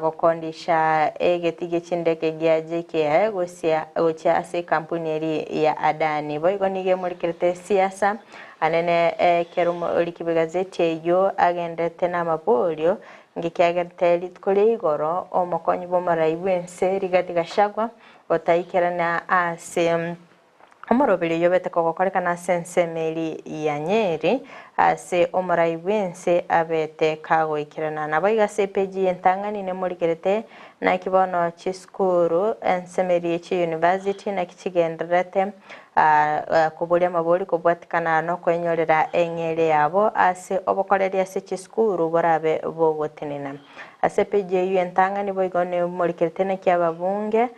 gukondisha egetige chindeke gya JKIA gocia ase kampuni eri ya Adani boigo nige murikirete siasa anene kero murikibe gazeti yo agendete na mabulia ngikiagerteli kuri igoro omukonyi bomarai bwense Rigathi Gachagua otaikerana ase omorobiri yobete kogokorekana sensemeri ya Nyeri ase omarai bwense abete kagoikirana nabo igase page entangani ne murikerete na kibono chiskuru ensemeri chi university na kichigenderete kubulia mabori kubwatikana no kwenyorera engere yabo ase obokoreria ase chiskuru borabe bogotenena ase page entangani boigone murikerete na kyababunge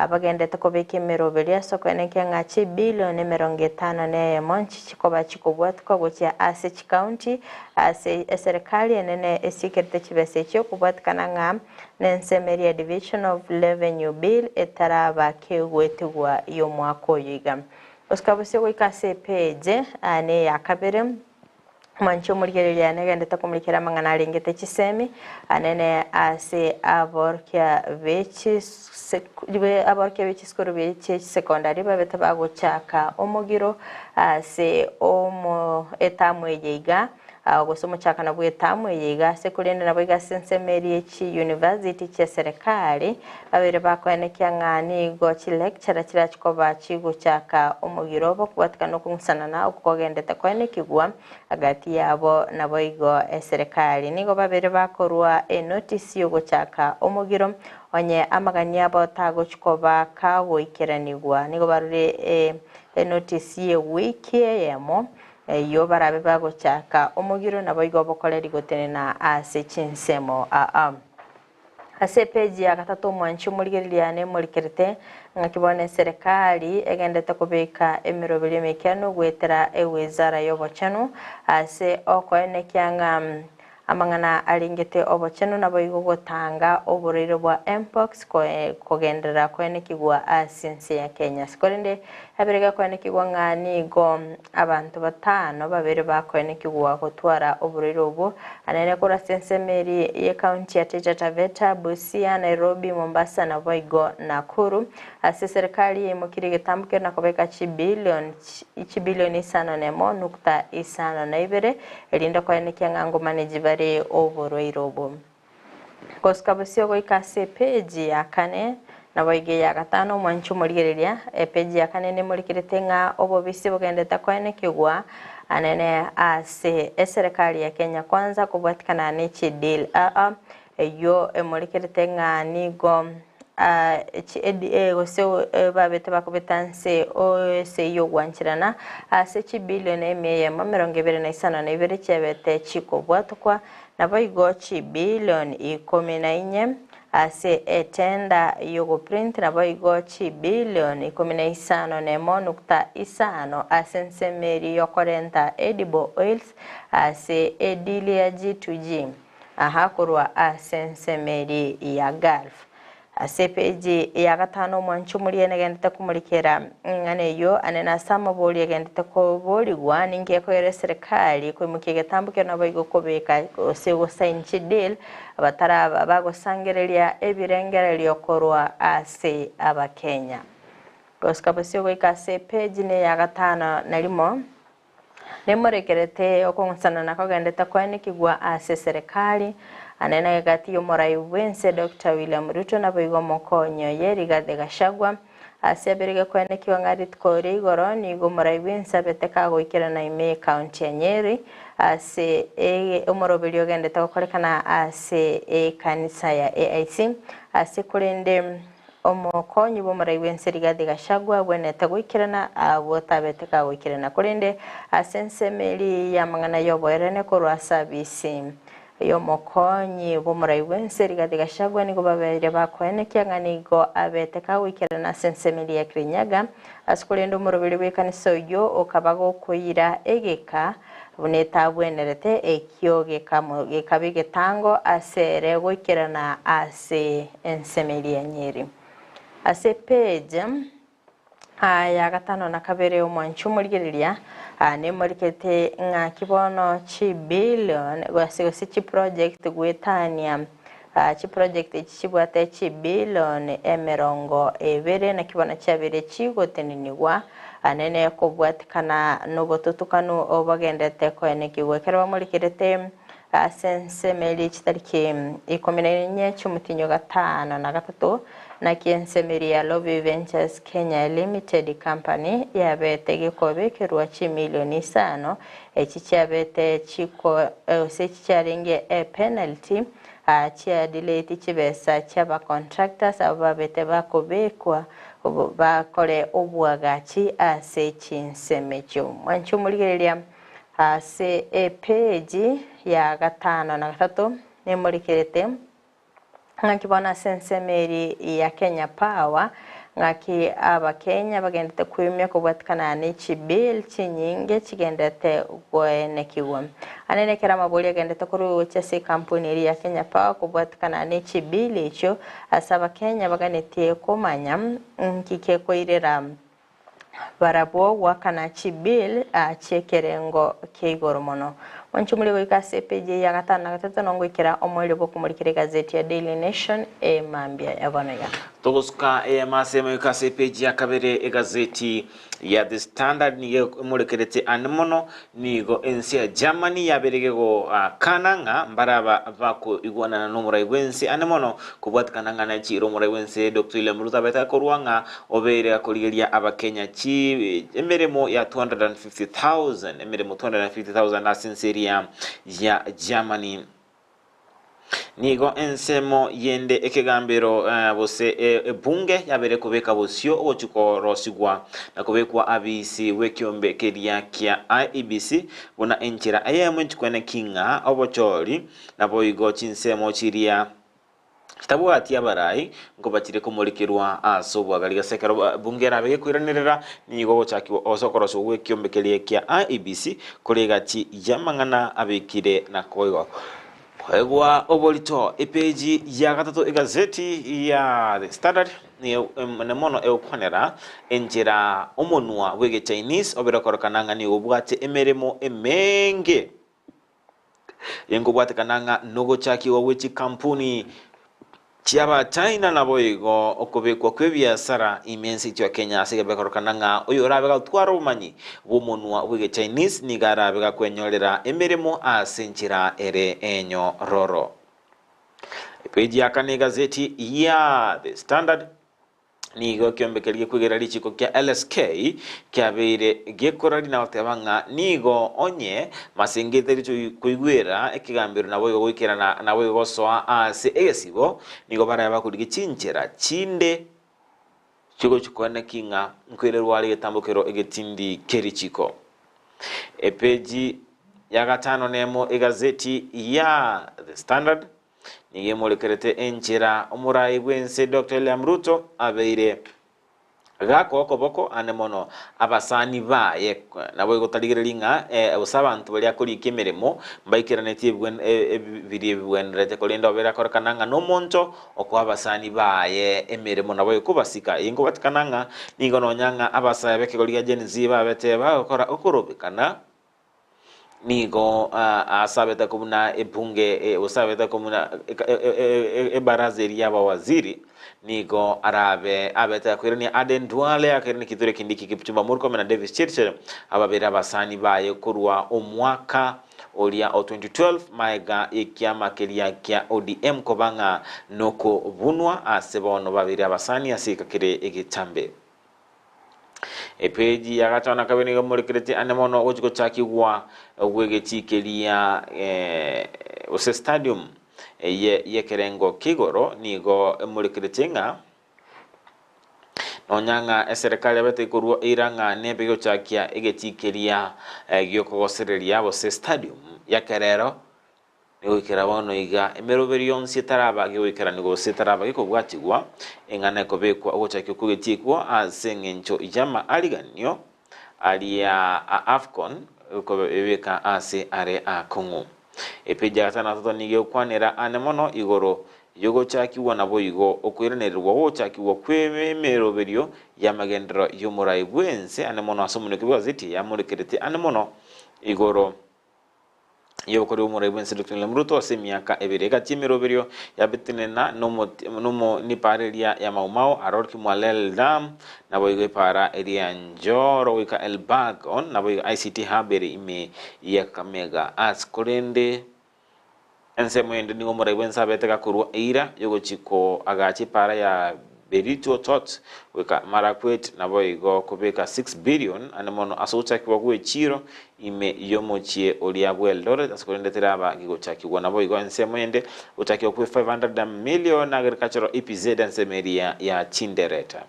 bagendete kubika emiroberi asokoneke ng'achi bilioni 50 ne monchi chikoba chikobwatwa gochia ase chikaunti ase serikali enene esikirite chibese cyo kubwatikana ng'a nensemeria division of revenue bill etaraba kegwetigwa yo mwako yiga oskabose goikase page ane yakabere mancho murigereria negendete kumurikira mangana ringete chisemi anene ase aborkia vechi skuru vechi secondary babeta bagochaka omugiro ase omo etamwe yiga gosomo chaka na bwetamwe yiga se kulende na bwiga sensemeri chi university cha serikali abere bakwenekia ngani go chi lecture kira chikoba chigo chaka omugiro bokwatika no kumusana na okugendete kwenekigwa agati yabo na boigo serikali nigo babere bakorwa notice yo gochaka omugiro onye amagani abo tago chikoba kago ikiranigwa nigo barure notice ye wiki yemo yo barabe bagochaka omugiro na boigo bokoreri gotenena ase chinsemo ase page ya gatatu mwanchu murigeriliane murikerete ngakibone serikali egendete kubika emirobiri mekano gwetera ewizara yobochano ase okoene kyanga amangana aringete obochano na boigo gotanga oburiro bwa mpox kogendera kwenekigwa asinse ya Kenya sikorende abirega kwenekigwa ngani go abantu batano babere bakwenekigwa gotwara oburiro obo anene kora sensemeri ye county ya Taita Taveta Busia Nairobi Mombasa na boigo Nakuru ase serikali mukiri getambuke na kobeka chibilioni 5.5 na ibere elinda kwenekya ngango manage oborweirobo koskabasio goikase page ya kane na boige ya gatano mwanchu murigereria page ya kane ne murikirete nga obobisi bogendeta kwenekigwa anene ase serikali ya Kenya Kwanza kubwatikana nechi deal yo murikirete nga nigo gose babete bakubetanse se yo gwanchirana ase chibilioni 125 na ibere chebete chikobwatwa na boigo chibilioni 14 ase etenda yogo print na boigo chibilioni 15.5 ase nsemeri yokorenta edible oils ase edilia G2G ahakurwa ase nsemeri ya Gulf ase page ya gatano mwanchu muri enegendete kumurikira ngane yo anena sama boli egendete ko boli gwa ninge ko ere serikali ko mukige tambuke na boigo kobeka se go sign deal abatara bagosangereria ebirengerelio korwa ase abakenya koskabasio go ikase page ne ya gatano nalimo nemurekerete okonsana nako gendete kwenekigwa ase serikali anena gati yo morai wense Dr. William Ruto na boigo mokonyo ye Rigathi Gachagua ase berega kwenekiwa ngari tkore igoro ni go morai wense beteka goikirana ime county ya Nyeri ase omorobiri ogendete gukorekana ase kanisa ya AIC ase kurende omokonyi bomorai wense Rigathi Gachagua bwenete guikirana abotabeteka guikirana kurende ase nsemeri ya mangana yoboerene korwa service yo mokonyi bomorai wense Rigathi Gachagua nigo babere bakwenekia nganigo abeteka wikirana sensemeri ya Kirinyaga asikurendo morobiri wekanisa yo okabago koira egeka buneta bwenerete ekyo gikabi gitango asere gwikirana ase ensemeri ya Nyeri. Ase page ya gatano na kabere omwanchu murigiriria ne murikete nga kibono chi billion gwasigosi chi project gwetania chi project chibwate chi billion emerongo ebere na kibono chabere chigoteniniwa anene kubwatikana nobotutukanu obagendete koenekigwe kerwa murikirete sensemeri chitariki 14 cy'umutinyo gatano na gatatu na kiensemeri ya Lobby Ventures Kenya Limited Company yabete gikobe kirwa chi milioni 5 echi cyabete chiko sechicharinge penalty chia delete chibesa cyaba contractors ababete bakobekwa bakore obwagachi ase chinsemecho mwanchu murigereria ase page ya gatano na gatatu ne murikirete ngakibona sensemeri ya Kenya Power ngaki Abakenya bagendete kwimya kubwatikana n'ichi bill chinyinge chigendete gwenekiwa anenekera mabuli agendete kuri uche kampuni ya Kenya Power kubwatikana n'ichi bill icho asaba Kenya baganete komanya nkike koirera barabo wakana chi bill chekerengo keigoro mono wanchumuli wikase page ya gatano na gatatu nongwikira omwele bokumurikira gazeti ya Daily Nation mambia yabonega togosuka masema wikase page ya kabere gazeti ya The Standard ni murekerete anmono nigo ensi ya Germany yaberegego kananga mbaraba bako igwana no murai wensi anmono kubwatkananga na chiro murai wensi Dr. William Ruto beta korwanga obere akoligeria Abakenya chi emeremo ya 250,000 emeremo 250,000 na sinseria ya Germany nigo ensemo yende ekegambero bose bunge yabere kubeka bosyo ochuko rosigwa na kubekwa abisi wekyombe keria kya IEBC bona enchira ayemwe chikwene kinga obochori na boigo chinsemo chiria kitabu ati abarai ngo bakire kumurikirwa asobwa galiga sekero bunge rabe kwiranirira nigo gochakwa osokoroso wekyombe keria kya IEBC kurega chi yamangana abikire na koigo Egwa obolito epeji ya gatatu egazeti ya The Standard ni mono eukwanera enjera omonwa wege Chinese oberakorakananga ni obwate emeremo emenge yengo bwate kananga nogo chaki wa wechi kampuni chiaba China na boigo okobekwa kwebiasara imensi twa Kenya asigabekorakananga oyo rabega twaro umanyi womonwa wege Chinese ni garabega kwenyorera emeremo asenchira ere enyo roro page ya kane gazeti ya The Standard nigo kyombekerie kwigera lichiko kya LSK kyabere gekorari na otebanga nigo onye masengete licho kuigwera ekigambiro nabo gwikirana nabo gosoa ase egesibo nigo baraba kuri gichinchera chinde chigo chikwana kinga nkwirerwa ali getambukero egetindi kerichiko epeji ya gatano nemo egazeti ya The Standard niye murekerete enchira omurai bwense Dr. William Ruto abeire gako okoboko anemono abasani baye nabo gotaligiringa usabantu bali akori kemeremo mbaikiranetie bwen biri bwenrete kolinda obera korakananga no monto okwa abasani baye emeremo nabo kubasika ingo batikananga nigo nonyanga abasaya beke koliga Gen-Z babete bakora okorobikana nigo asabeta kumuna ebunge usabeta kumuna ebarazeri yaba waziri nigo arabe abeta kwirani Aden Duale akirani kiture kindiki Kipchumba Murkomen na Davis Churchill ababera basani baye kurwa omwaka olia o 2012 maiga ikiama kelia kya ODM kobanga noko bunwa asebono babiri abasani asika kire egitambe epeji ya gatana kabeni murekerete anemono ojuko chakigwa ogwegechikelia ose stadium ye kerengo kigoro nigo murekeretenga nonyanga serikali abete kurwa iranga nebego chakia egechikelia gyokogosereria ose stadium ya kerero nigo kirabono iga emeroberion sitaraba gyoikera nigo sitaraba gikobwachigwa engana kobekwa ogochakyo kugetikwa asengencho ijama aliganyo alia AFCON ko ebeka ase are akongo epeja gatana toto nige kwanera anemono igoro yogo chakiwa nabo igo okwiranirwa wo chakiwa kwememeroberio yamagendero yomurai bwense anemono asomuno kibwaziti yamurekerete anemono igoro yokore umurai bwense Dr. Lemruto ase miaka ebirega timeroberio yabitinena nomo niparelia ya maumau arorki mwalel dam nabo igo para area njoro wika elbag on nabo ICT haberi ime yakamega askorende ensemo yende ningo murai bwense abeteka kurwa eira yogo chiko agachi para ya Berito tot weka Marakwet nabo igo kubeka 6 billion anemono asucha kiwagwe chiro ime yomochie oliabwe Eldoret asikorende teraba gigo chakiwa nabo igo ensemo yende utakiwa kwe 500 million agricultural EPZ ensemeria ya Chindereta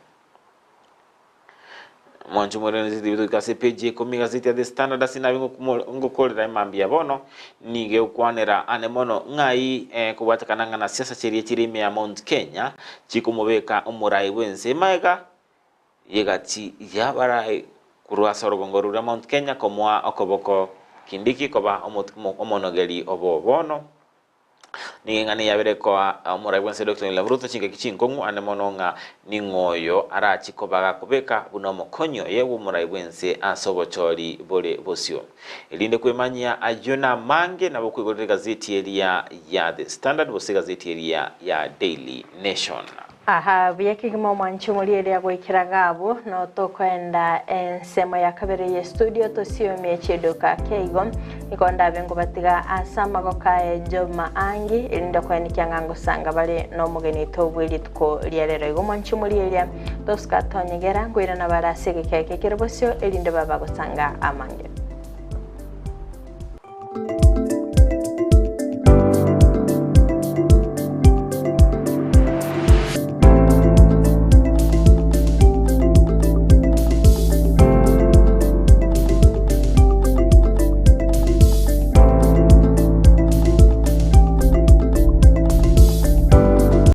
Mwanchu mwere nziti kasi peji komiga ziti ya The Standard asina ngo kolera imambia bono nige ukwanera anemono ngai kubata kananga na siasa cherie chirime ya Mount Kenya chikumobeka umurai wense maega yegati yabarai kuruasa rugongorura Mount Kenya komwa okoboko kindiki koba omonogeri obo bono ni ngani yabere kwa umurai wense Dr. Lemruto chinga kichinkongu anemono nga ningoyo arachi kobaga kubeka bunomo konyo yewu umurai wense asobochori bole bosio elinde kwemanya ajona mange na bokwigorera gazeti ya The Standard bose gazeti ya Daily Nation. Aha, byekigimo mwanchu muri area gwikiragabo no tokwenda ensemo ya kabere ye studio to siomye chedoka keigo ikonda bengo batiga asama goka Job Maangi irinda kwanikia ngango sanga bale no mugeni tobwiri tuko lyerero igo mwanchu muri area toska tonyegera ngwira na barasege keke kirobosyo irinde baba gusanga amange